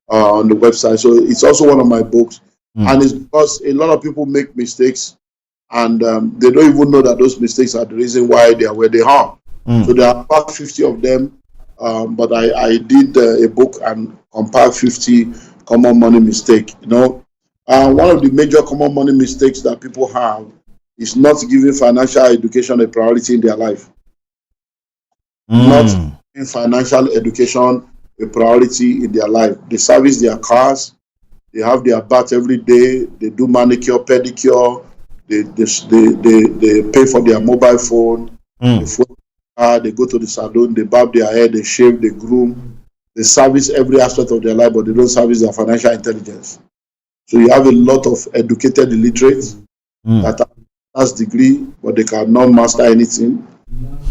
on the website. So it's also one of my books. And it's because a lot of people make mistakes and they don't even know that those mistakes are the reason why they are where they are. So there are about 50 of them, but I did a book and compiled 50 common money mistakes. One of the major common money mistakes that people have is not giving financial education a priority in their life. Not giving financial education a priority in their life. They service their cars, they have their bath every day, they do manicure, pedicure, they pay for their mobile phone, they go to the salon, they barb their hair, they shave, they groom, they service every aspect of their life, but they don't service their financial intelligence. So you have a lot of educated illiterates that have degree, but they cannot master anything.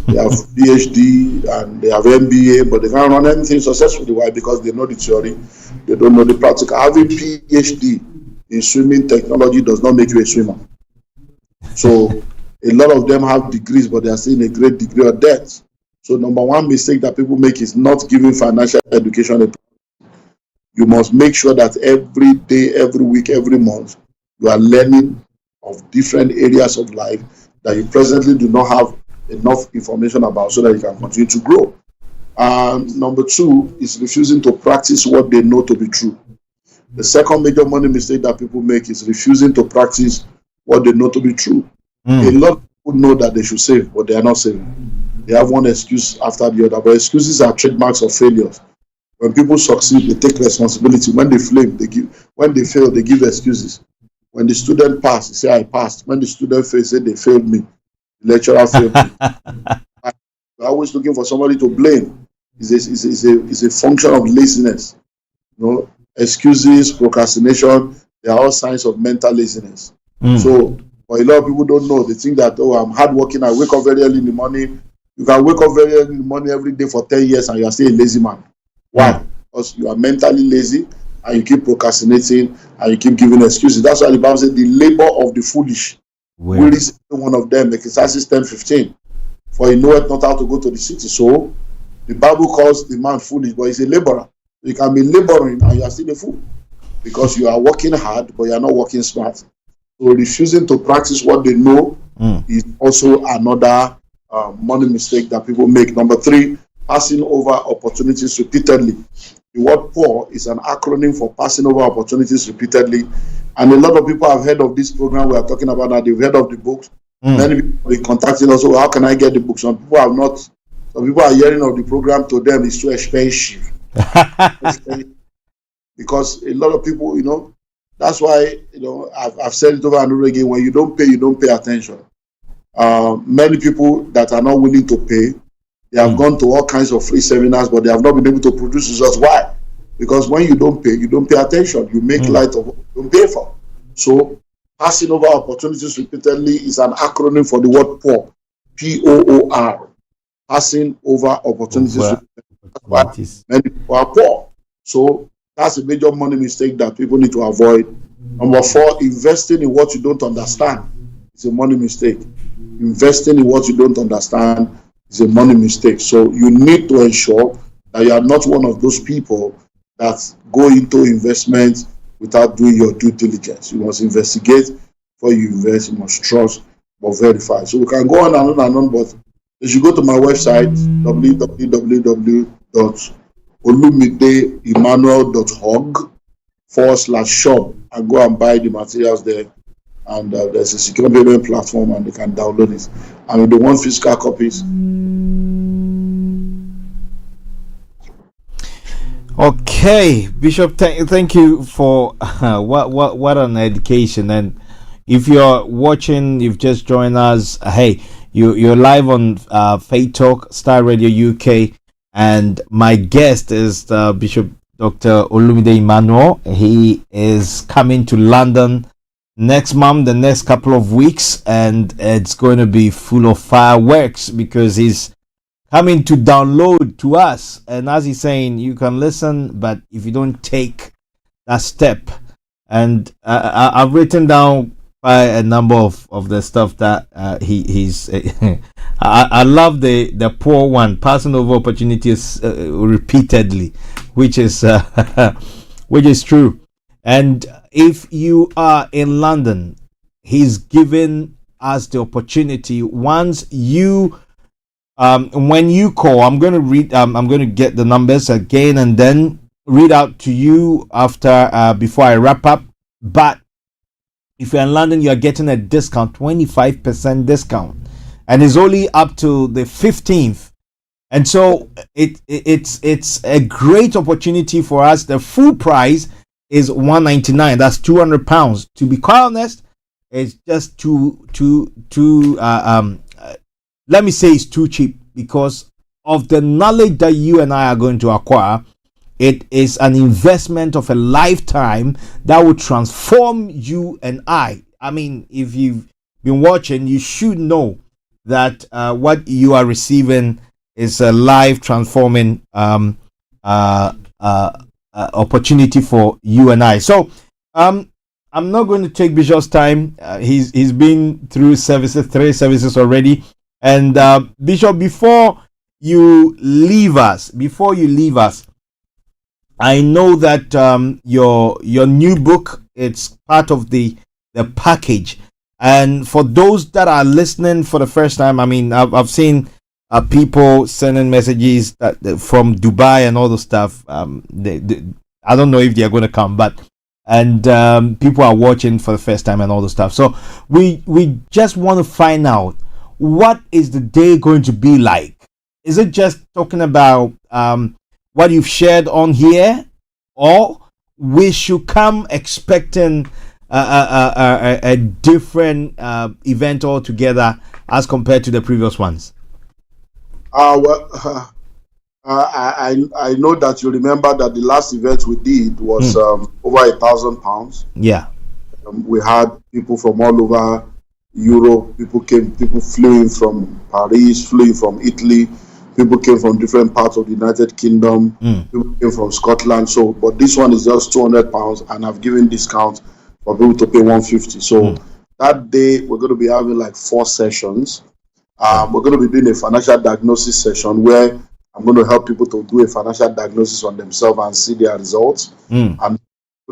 They have PhD and they have MBA, but they can't run anything successfully. Why? Because they know the theory, they don't know the practical. Having PhD in swimming technology does not make you a swimmer. So a lot of them have degrees, but they are still in a great degree of debt. So number one mistake that people make is not giving financial education. You must make sure that every day, every week, every month, you are learning of different areas of life that you presently do not have enough information about, so that you can continue to grow. And number two is refusing to practice what they know to be true. The second major money mistake that people make is refusing to practice what they know to be true. A lot of people know that they should save, but they are not saving. They have one excuse after the other, but excuses are trademarks of failures. When people succeed, they take responsibility. When they flame, they give. When they fail, they give excuses. When the student pass, they say I passed. When the student fail, say they failed me. The lecturer failed me. We're always looking for somebody to blame. It's a function of laziness. Excuses, procrastination, they are all signs of mental laziness. So, but a lot of people don't know. They think that, I'm hardworking, I wake up very early in the morning. You can wake up very early in the morning every day for 10 years and you are still a lazy man. Why? Because you are mentally lazy and you keep procrastinating and you keep giving excuses. That's why the Bible says the labor of the foolish will is one of them. Ecclesiastes 10:15. For he knoweth not how to go to the city. So the Bible calls the man foolish, but he's a laborer. You can be laboring and you are still a fool because you are working hard, but you are not working smart. So refusing to practice what they know is also another money mistake that people make. Number 3, passing over opportunities repeatedly. The word poor is an acronym for passing over opportunities repeatedly. And a lot of people have heard of this program we are talking about now. They've heard of the books. Many people have been contacting us. How can I get the book? Some people have not. Some people are hearing of the program. To them, it's too expensive. Because a lot of people, that's why, I've said it over and over again. When you don't pay attention. Many people that are not willing to pay, they have gone to all kinds of free seminars, but they have not been able to produce results. Why? Because when you don't pay attention. You make light of what you don't pay for. So passing over opportunities repeatedly is an acronym for the word poor. P-O-O-R. Passing over opportunities repeatedly. Many people are poor. So that's a major money mistake that people need to avoid. Number 4, investing in what you don't understand is a money mistake. Investing in what you don't understand is a money mistake. So you need to ensure that you are not one of those people that go into investment without doing your due diligence. You must investigate before you invest. You must trust but verify. So we can go on and on, but you should go to my website, www.olumideemmanuel.org/shop and go and buy the materials there. And there's a secure payment platform and they can download it. And if they want physical copies. Okay, Bishop, thank you for what an education. And if you're watching, you've just joined us, hey, you're live on Faith Talk, Star Radio UK, and my guest is Bishop Dr. Olumide Emmanuel. He is coming to London next month, the next couple of weeks, and it's going to be full of fireworks because he's coming to download to us. And as he's saying, you can listen, but if you don't take that step, and I've written down a number of the stuff that he's I love the poor one, passing over opportunities repeatedly, which is true. And if you are in London, he's given us the opportunity. Once you when you call, I'm going to read, I'm going to get the numbers again and then read out to you after before I wrap up. But if you're in London, you're getting a discount, 25% discount, and it's only up to the 15th. And so it's a great opportunity for us. The full price is £199. That's £200. To be quite honest, it's just let me say it's too cheap because of the knowledge that you and I are going to acquire. It is an investment of a lifetime that will transform you and I. I mean, if you've been watching, you should know that what you are receiving is a life transforming opportunity for you and I. So I'm not going to take Bishop's time. He's been through 3 services already. And Bishop, before you leave us, I know that your new book, it's part of the package. And for those that are listening for the first time, I mean, I've seen people sending messages from Dubai and all the stuff. I don't know if they are going to come, but people are watching for the first time and all the stuff. So we just want to find out, what is the day going to be like? Is it just talking about what you've shared on here, or we should come expecting a different event altogether as compared to the previous ones? Well, I know that you remember that the last event we did was over £1,000. Yeah. We had people from all over Europe. People flew in from Paris, flew in from Italy. People came from different parts of the United Kingdom. People came from Scotland. So, but this one is just £200, and I've given discount for people to pay £150. So that day we're going to be having like 4 sessions. We're going to be doing a financial diagnosis session where I'm going to help people to do a financial diagnosis on themselves and see their results. I'm going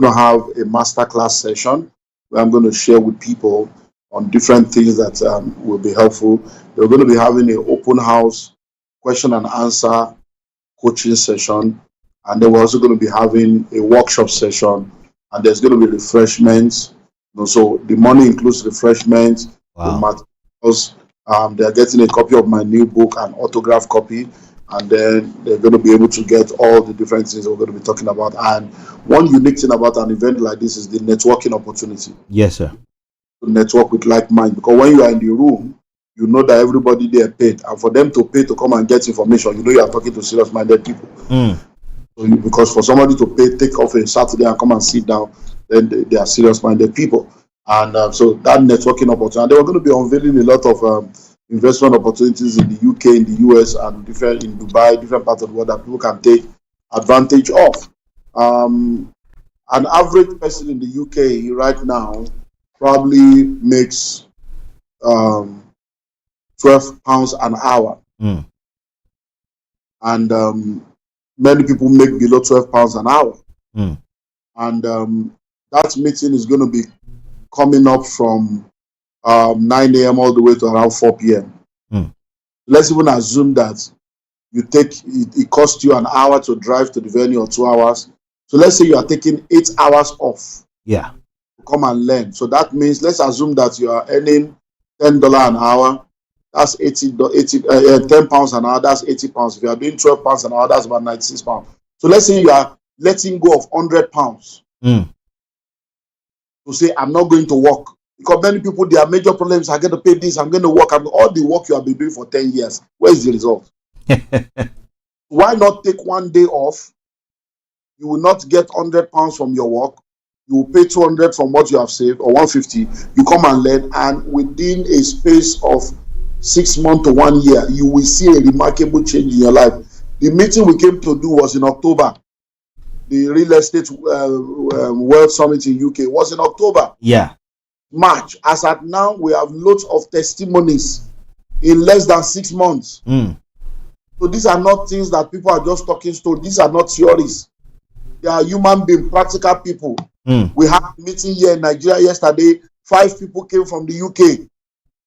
to have a masterclass session where I'm going to share with people on different things that will be helpful. We're going to be having an open house question and answer coaching session, and then we're also going to be having a workshop session, and there's going to be refreshments. So the money includes refreshments, the materials. They're getting a copy of my new book, an autograph copy, and then they're going to be able to get all the different things we're going to be talking about. And one unique thing about an event like this is the networking opportunity. Yes, sir. To network with like mind, because when you are in the room, you know that everybody there paid, and for them to pay to come and get information, you know you are talking to serious-minded people. So because for somebody to pay, take off a Saturday and come and sit down, then they are serious-minded people. And so that networking opportunity, they were going to be unveiling a lot of investment opportunities in the UK, in the US, and different in Dubai, different parts of the world that people can take advantage of. An average person in the UK right now probably makes £12 an hour, and many people make below £12 an hour. And that meeting is going to be coming up from 9 a.m. all the way to around 4 p.m. Let's even assume that you take it costs you an hour to drive to the venue, or 2 hours. So let's say you are taking 8 hours off. Yeah. To come and learn. So that means, let's assume that you are earning $10 an hour. That's £10 an hour. That's £80. If you are doing £12 an hour, that's about £96. So let's say you are letting go of £100 to say, I'm not going to work. Because many people, their major problems, I get to pay this, I'm going to work. All the work you have been doing for 10 years, where's the result? Why not take one day off? You will not get £100 from your work. You will pay 200 from what you have saved, or 150. You come and learn, and within a space of 6 months to 1 year, you will see a remarkable change in your life. The meeting we came to do was in October. The Real Estate World Summit in UK was in October. Yeah. March. As at now, we have loads of testimonies in less than 6 months. So these are not things that people are just talking stone. These are not theories. They are human beings, practical people. We had a meeting here in Nigeria yesterday. 5 people came from the UK.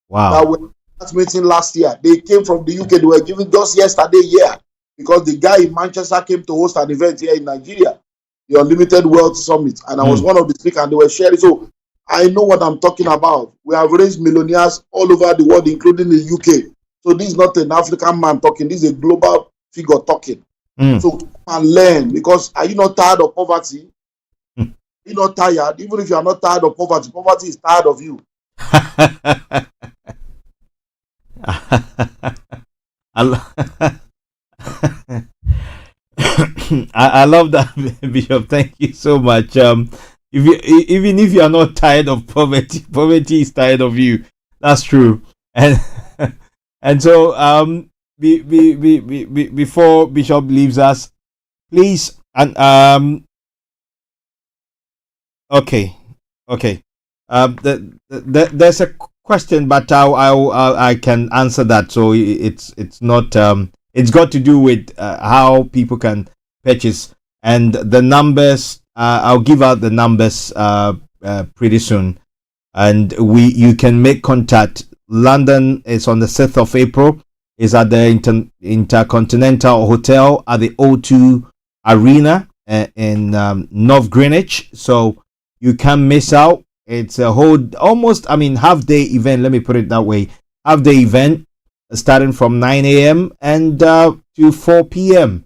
Wow. That were at that meeting last year. They came from the UK. They were given just yesterday here, because the guy in Manchester came to host an event here in Nigeria, the Unlimited World Summit, and I was one of the speakers, and they were sharing. So I know what I'm talking about. We have raised millionaires all over the world, including the UK. So this is not an African man talking. This is a global figure talking. So come and learn, because are you not tired of poverty? You're not tired. Even if you are not tired of poverty, poverty is tired of you. I love that, Bishop. Thank you so much. Even if you are not tired of poverty, poverty is tired of you. That's true. And so before Bishop leaves us, please, and okay. There's a question, but I can answer that. So it's not it's got to do with how people can purchase, and the numbers. I'll give out the numbers pretty soon, and you can make contact. London is on the 6th of April. Is at the Intercontinental Hotel at the O2 Arena in North Greenwich. So you can't miss out. It's a whole half day event. Let me put it that way. Half day event starting from 9 a.m. and to 4 p.m.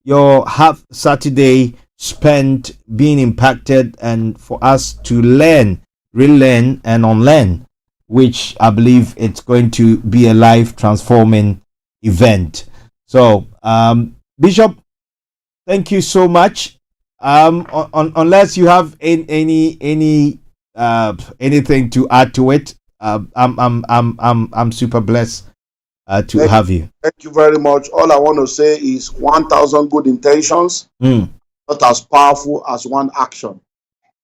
your half Saturday spent being impacted, and for us to learn, relearn, and unlearn, which I believe it's going to be a life transforming event. So, Bishop, thank you so much. Unless you have any anything to add to it, I'm super blessed to have you. Thank you very much. All I want to say is 1,000 good intentions, not as powerful as one action.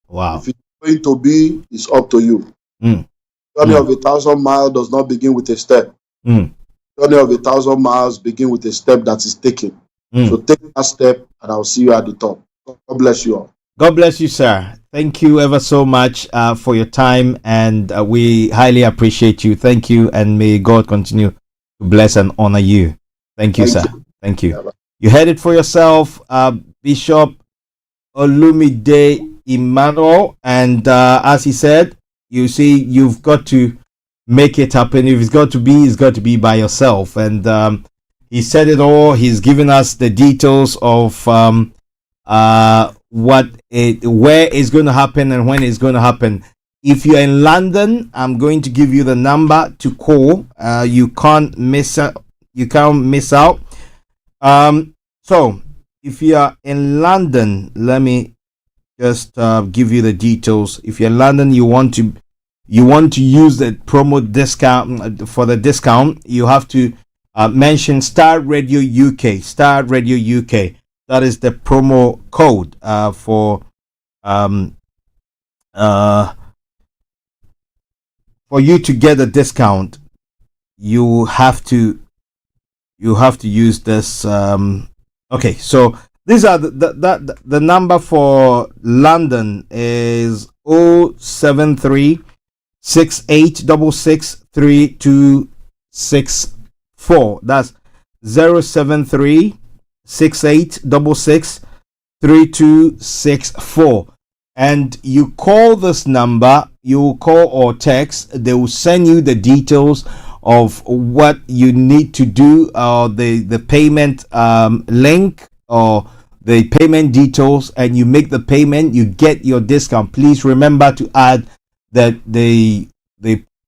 Wow. If it's going to be, it's up to you. Journey of 1,000 miles does not begin with a step. Journey of 1,000 miles begin with a step that is taken. So take that step, and I'll see you at the top. God bless you all. God bless you, sir. Thank you ever so much for your time, and we highly appreciate you. Thank you, and may God continue to bless and honor you. Thank you, sir. Thank you. You heard it for yourself, Bishop Olumide Emmanuel, and as he said, you see, you've got to make it happen. If it's got to be, it's got to be by yourself. And he said it all. He's given us the details of where it's going to happen and when it's going to happen. If you're in London, I'm going to give you the number to call. You can't miss out. You can't miss out. So if you are in London, let me just give you the details. If you're in London, you want to use the promo discount. For the discount, you have to mention Star Radio UK. Star Radio UK. That is the promo code for you to get a discount. You have to use this. Okay, so these are the number for London is 073 6866 3264. That's 073 6866 3264. And you call this number, you call or text, they will send you the details of what you need to do, the payment link or the payment details, and you make the payment, you get your discount. Please remember to add that the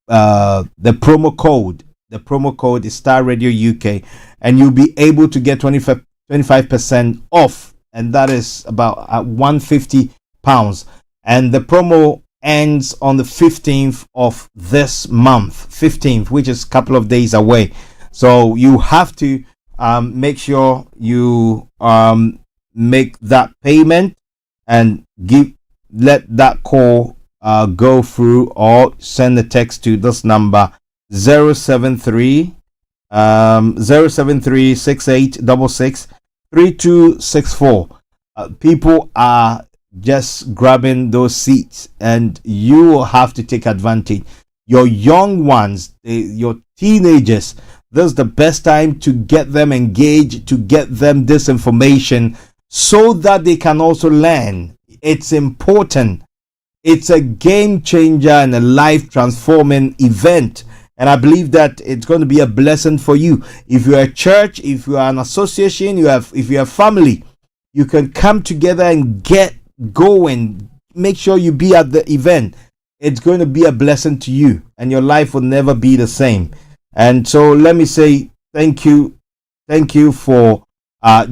promo code. The promo code is Star Radio UK, and you'll be able to get 25% off, and that is about £150. And the promo ends on the 15th of this month, 15th, which is a couple of days away. So you have to make sure you make that payment and let that call go through, or send a text to this number 073 6866 3264. People are just grabbing those seats, and you will have to take advantage. Your young ones, your teenagers, this is the best time to get them engaged, to get them this information so that they can also learn. It's important. It's a game changer and a life transforming event, and I believe that it's going to be a blessing for you. If you're a church, if you are an association, if you have family, you can come together and get going. Make sure you be at the event. It's going to be a blessing to you, and your life will never be the same. And so let me say thank you for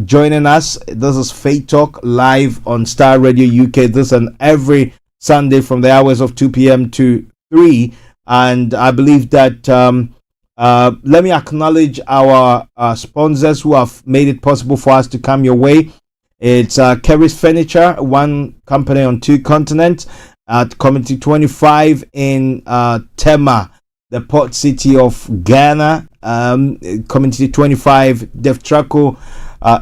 joining us. This is Faith Talk live on Star Radio UK. This and every Sunday from the hours of 2 p.m. to 3. And I believe that let me acknowledge our sponsors who have made it possible for us to come your way. It's Kerry's Furniture, one company on 2 continents, at Community 25 in Tema, the port city of Ghana. Community 25, Deftraco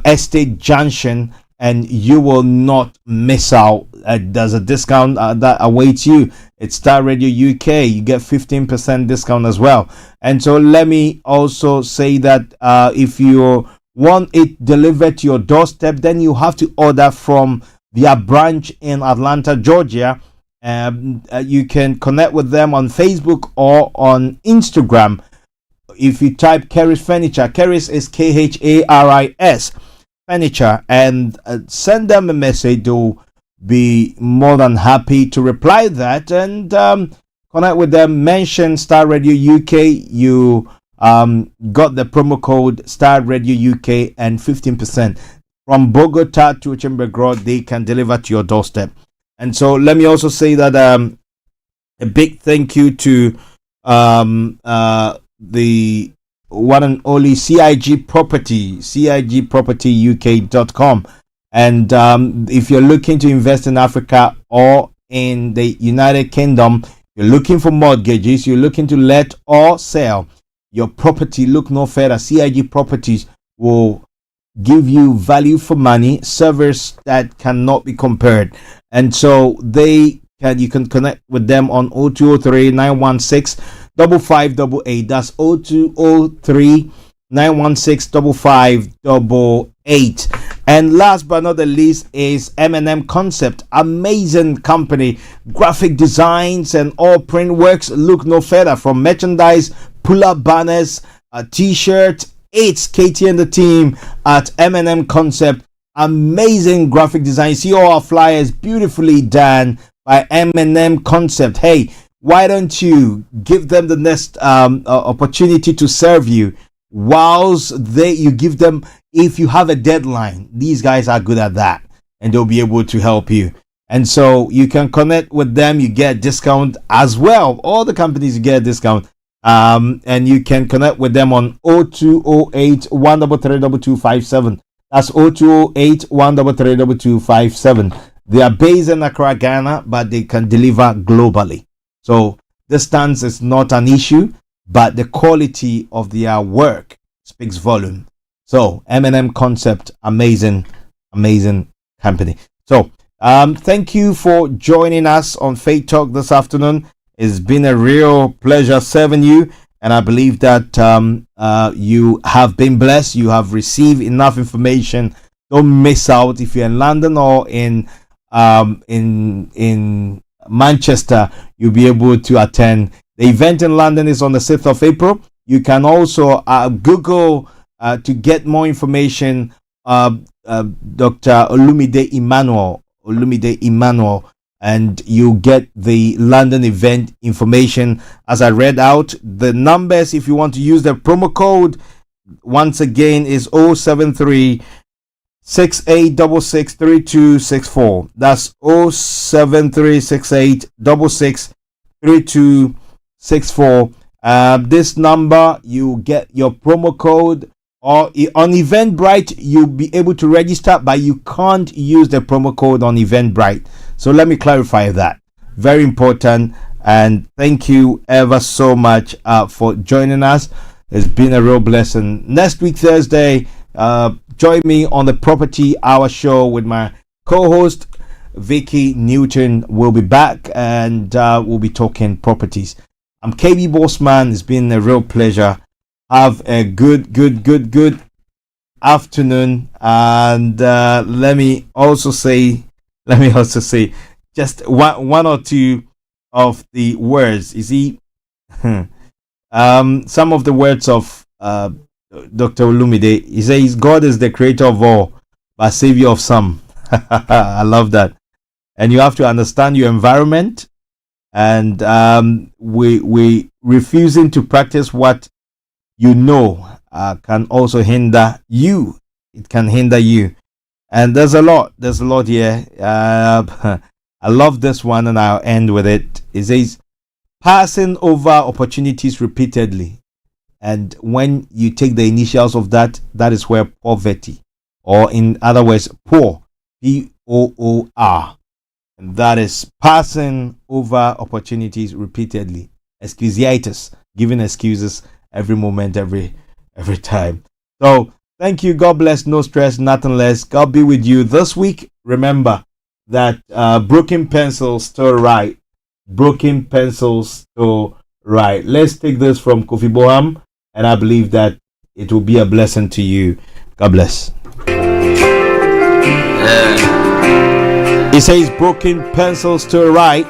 Estate Junction, and you will not miss out. There's a discount that awaits you. It's Star Radio UK. You get 15% discount as well. And so let me also say that if you want it delivered to your doorstep, then you have to order from their branch in Atlanta, Georgia. You can connect with them on Facebook or on Instagram. If you type Kerry's Furniture, Kerry's is Kharis. expenditure, and send them a message. They'll be more than happy to reply that, and connect with them. Mention Star Radio UK. You got the promo code Star Radio UK, and 15% from Bogota to Chimbegro, they can deliver to your doorstep. And so let me also say that a big thank you to the one and only CIG Property, CIGPropertyUK.com. And if you're looking to invest in Africa or in the United Kingdom, you're looking for mortgages, you're looking to let or sell your property, look no further. CIG Properties will give you value for money, service that cannot be compared. And so you can connect with them on 0203 916 5588. That's 0203 916 5588. And last but not the least is M&M Concept. Amazing company, graphic designs and all print works. Look no further. From merchandise, pull-up banners, t-shirts. It's Katie and the team at M&M Concept. Amazing graphic design. See all our flyers beautifully done by M&M Concept. Hey, why don't you give them the next opportunity to serve you whilst you give them, if you have a deadline. These guys are good at that, and they'll be able to help you. And so you can connect with them. You get a discount as well. All the companies, you get a discount. And you can connect with them on 0208 1332257. That's 0208 1332257. They are based in Accra, Ghana, but they can deliver globally. So distance is not an issue, but the quality of their work speaks volume. So M&M Concept, amazing company. So thank you for joining us on Faith Talk this afternoon. It's been a real pleasure serving you, and I believe that you have been blessed. You have received enough information. Don't miss out. If you're in London or in Manchester, you'll be able to attend. The event in London is on the 6th of April. You can also Google to get more information. Dr. Olumide Emmanuel, and you get the London event information as I read out. The numbers, if you want to use the promo code, once again, is 073 6866 3264. That's 073 6866 3264. This number, you get your promo code, or on Eventbrite you'll be able to register, but you can't use the promo code on Eventbrite. So let me clarify that. Very important. And thank you ever so much for joining us. It's been a real blessing. Next week, Thursday, join me on the Property Hour show with my co-host, Vicky Newton. We'll be back, and we'll be talking properties. I'm KB Bossman. It's been a real pleasure. Have a good afternoon. And let me also say just one or two of the words. You see, some of the words of Dr. Olumide. He says, God is the creator of all, but savior of some. I love that. And you have to understand your environment. And we refusing to practice what you know can also hinder you. It can hinder you. And there's a lot here. I love this one, and I'll end with it. It says, passing over opportunities repeatedly. And when you take the initials of that, that is where poverty, or in other words, poor, P-O-O-R. And that is passing over opportunities repeatedly. Excusitis, giving excuses every moment, every time. So thank you. God bless. No stress, nothing less. God be with you this week. Remember that broken pencils still write. Broken pencils still write. Let's take this from Kofi Boham, and I believe that it will be a blessing to you. God bless. He says, broken pencils still write.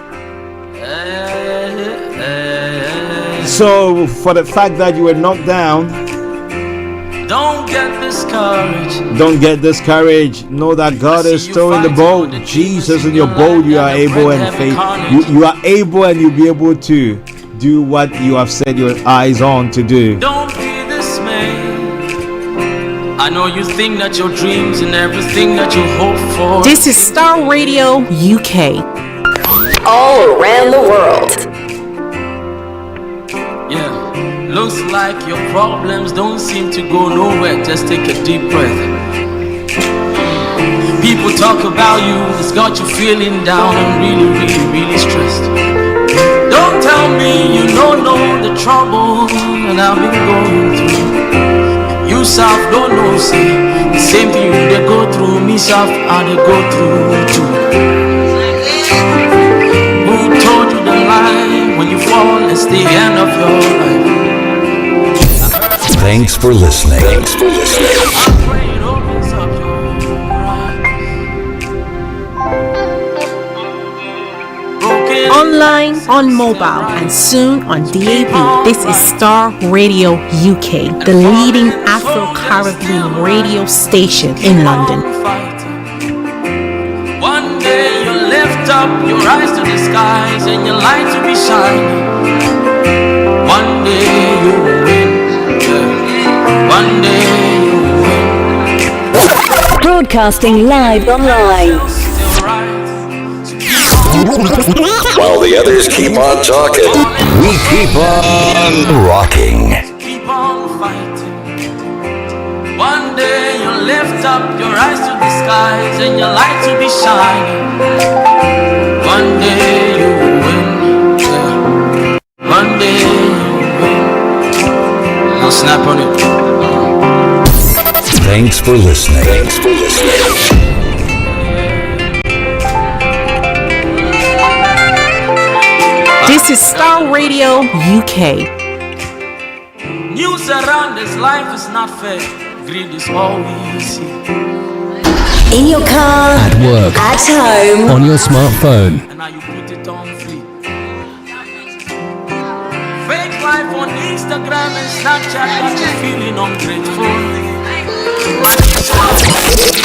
So for the fact that you were knocked down, Don't get discouraged. Don't get discouraged. Know that God is still in the boat. Jesus in your boat. You are able and faith. You are able and you'll be able to do what you have set your eyes on to do. Don't be dismayed. I know you think that your dreams and everything that you hope for. This is Star Radio UK. All around the world. Yeah, looks like your problems don't seem to go nowhere. Just take a deep breath. People talk about you, it's got you feeling down and really stressed. Don't tell me you don't know the trouble that I've been going through. You self don't know, see the same thing they go through, me self and they go through too. Who told you the lie? When you fall, it's the end of your life. Thanks for listening. Thanks for listening. I pray it opens up your eyes. Broken Online, on mobile, and soon on DAB. This is Star Radio UK, the leading Afro-Caribbean radio station in London. One day you lift up your eyes to the skies and your light to be shining. One day you will win. One day you will win. Broadcasting live online. While the others keep on talking, we keep on rocking. Keep on fighting. One day you lift up your eyes to the skies and your light to be shining. One day you will win. Yeah. One day you will win. Now snap on it. Thanks for listening. Thanks for listening. This is Star Radio UK. News around this life is not fair. Greed is all we see. In your car, at work, at home, on your smartphone. And now you put it on free. Fake life on Instagram and Snapchat got you feeling ungrateful.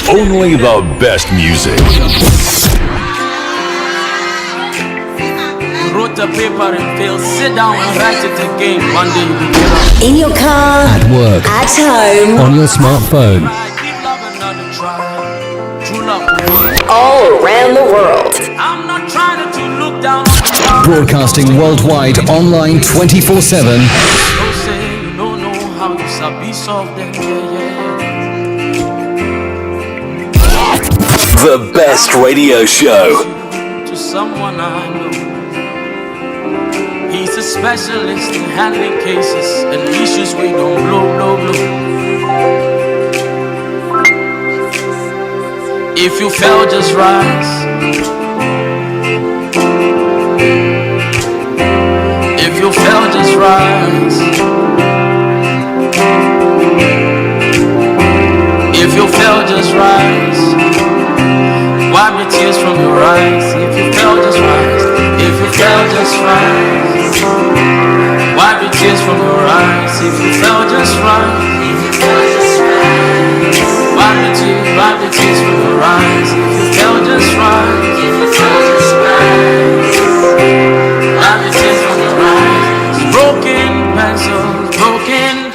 Only the best music. Wrote a paper and failed. Sit down and write it again. One day you will get up. in your car, At work, at home, on your smartphone. Give love another try. True love will win. all around the world. I'm not trying to look down on you. Broadcasting worldwide, online 24/7. Don't say you don't know how you sabi solve them. Yeah. The best radio show. To someone I know. He's a specialist in handling cases and issues we don't blow. If you fell, just rise. If you fell, just rise. If you fell, just rise. Wipe the tears from your eyes. If you fell, just rise. If you fell, just rise. Wipe the tears from your eyes. If you fell, just rise. If you fell, just rise. Wipe the tears from your eyes. If you fell, just rise. If you fell, just rise. Wipe the tears from your eyes. Broken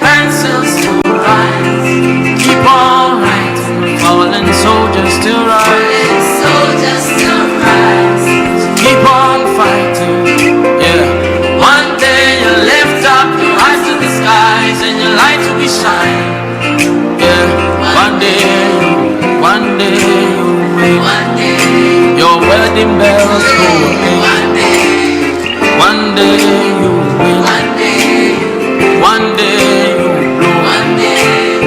pencils to rise. Keep on writing. Fallen soldiers still rise. Keep on fighting. Yeah. One day you lift up your eyes to the skies and your light will be shining. Yeah. One day you win. Your wedding bells go ring. One day you win. One day you blow.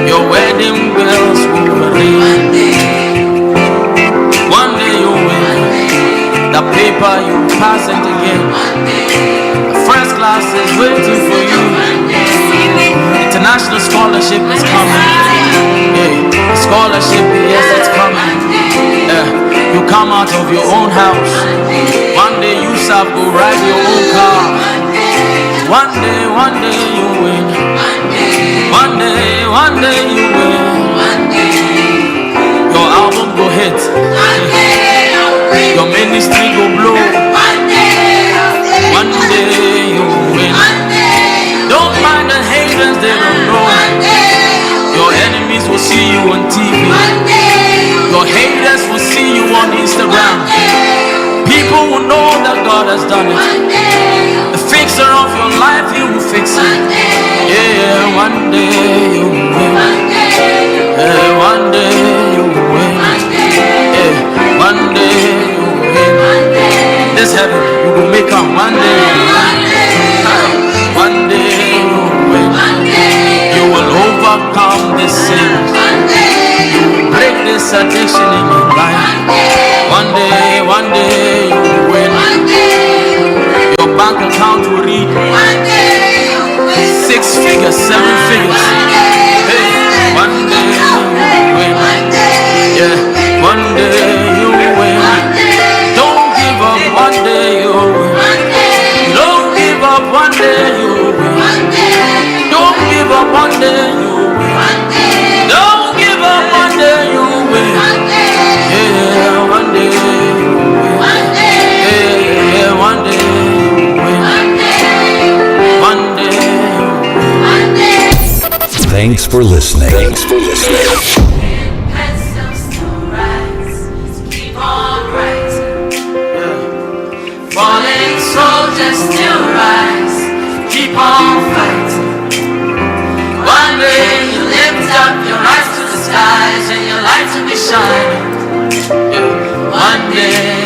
Your wedding bells will ring. One day you win. The paper you pass it again. First class is waiting for you. International scholarship is coming. Yeah. Scholarship, yes, it's coming. Yeah. You come out of your own house. One day you shall go ride your own car. One day you win. One day you see you on TV. Your haters will see you on Instagram. People will know that God has done it. The fixer of your life, He will fix it. Yeah, one day you will win. Yeah, one day you will win. Yeah, one day you will win. This heaven, you will make up one day. One day you will win. You will overcome this sin. You will break this addiction in your life. One day you will win. Your bank account will read 6 figures, 7 figures. Hey, one day you will win. Yeah, one day you will win. Don't give up, one day you will win. Don't give up, one day you will win. Don't give up, one day you will win. Don't give up, one day you will win. Yeah, one day you will win. Yeah, one day you will win. One day you will win. Thanks for listening. Thanks for listening. Falling soldiers still rise. Keep on fighting. One day you lift up your eyes to the skies and your light will be shining. One day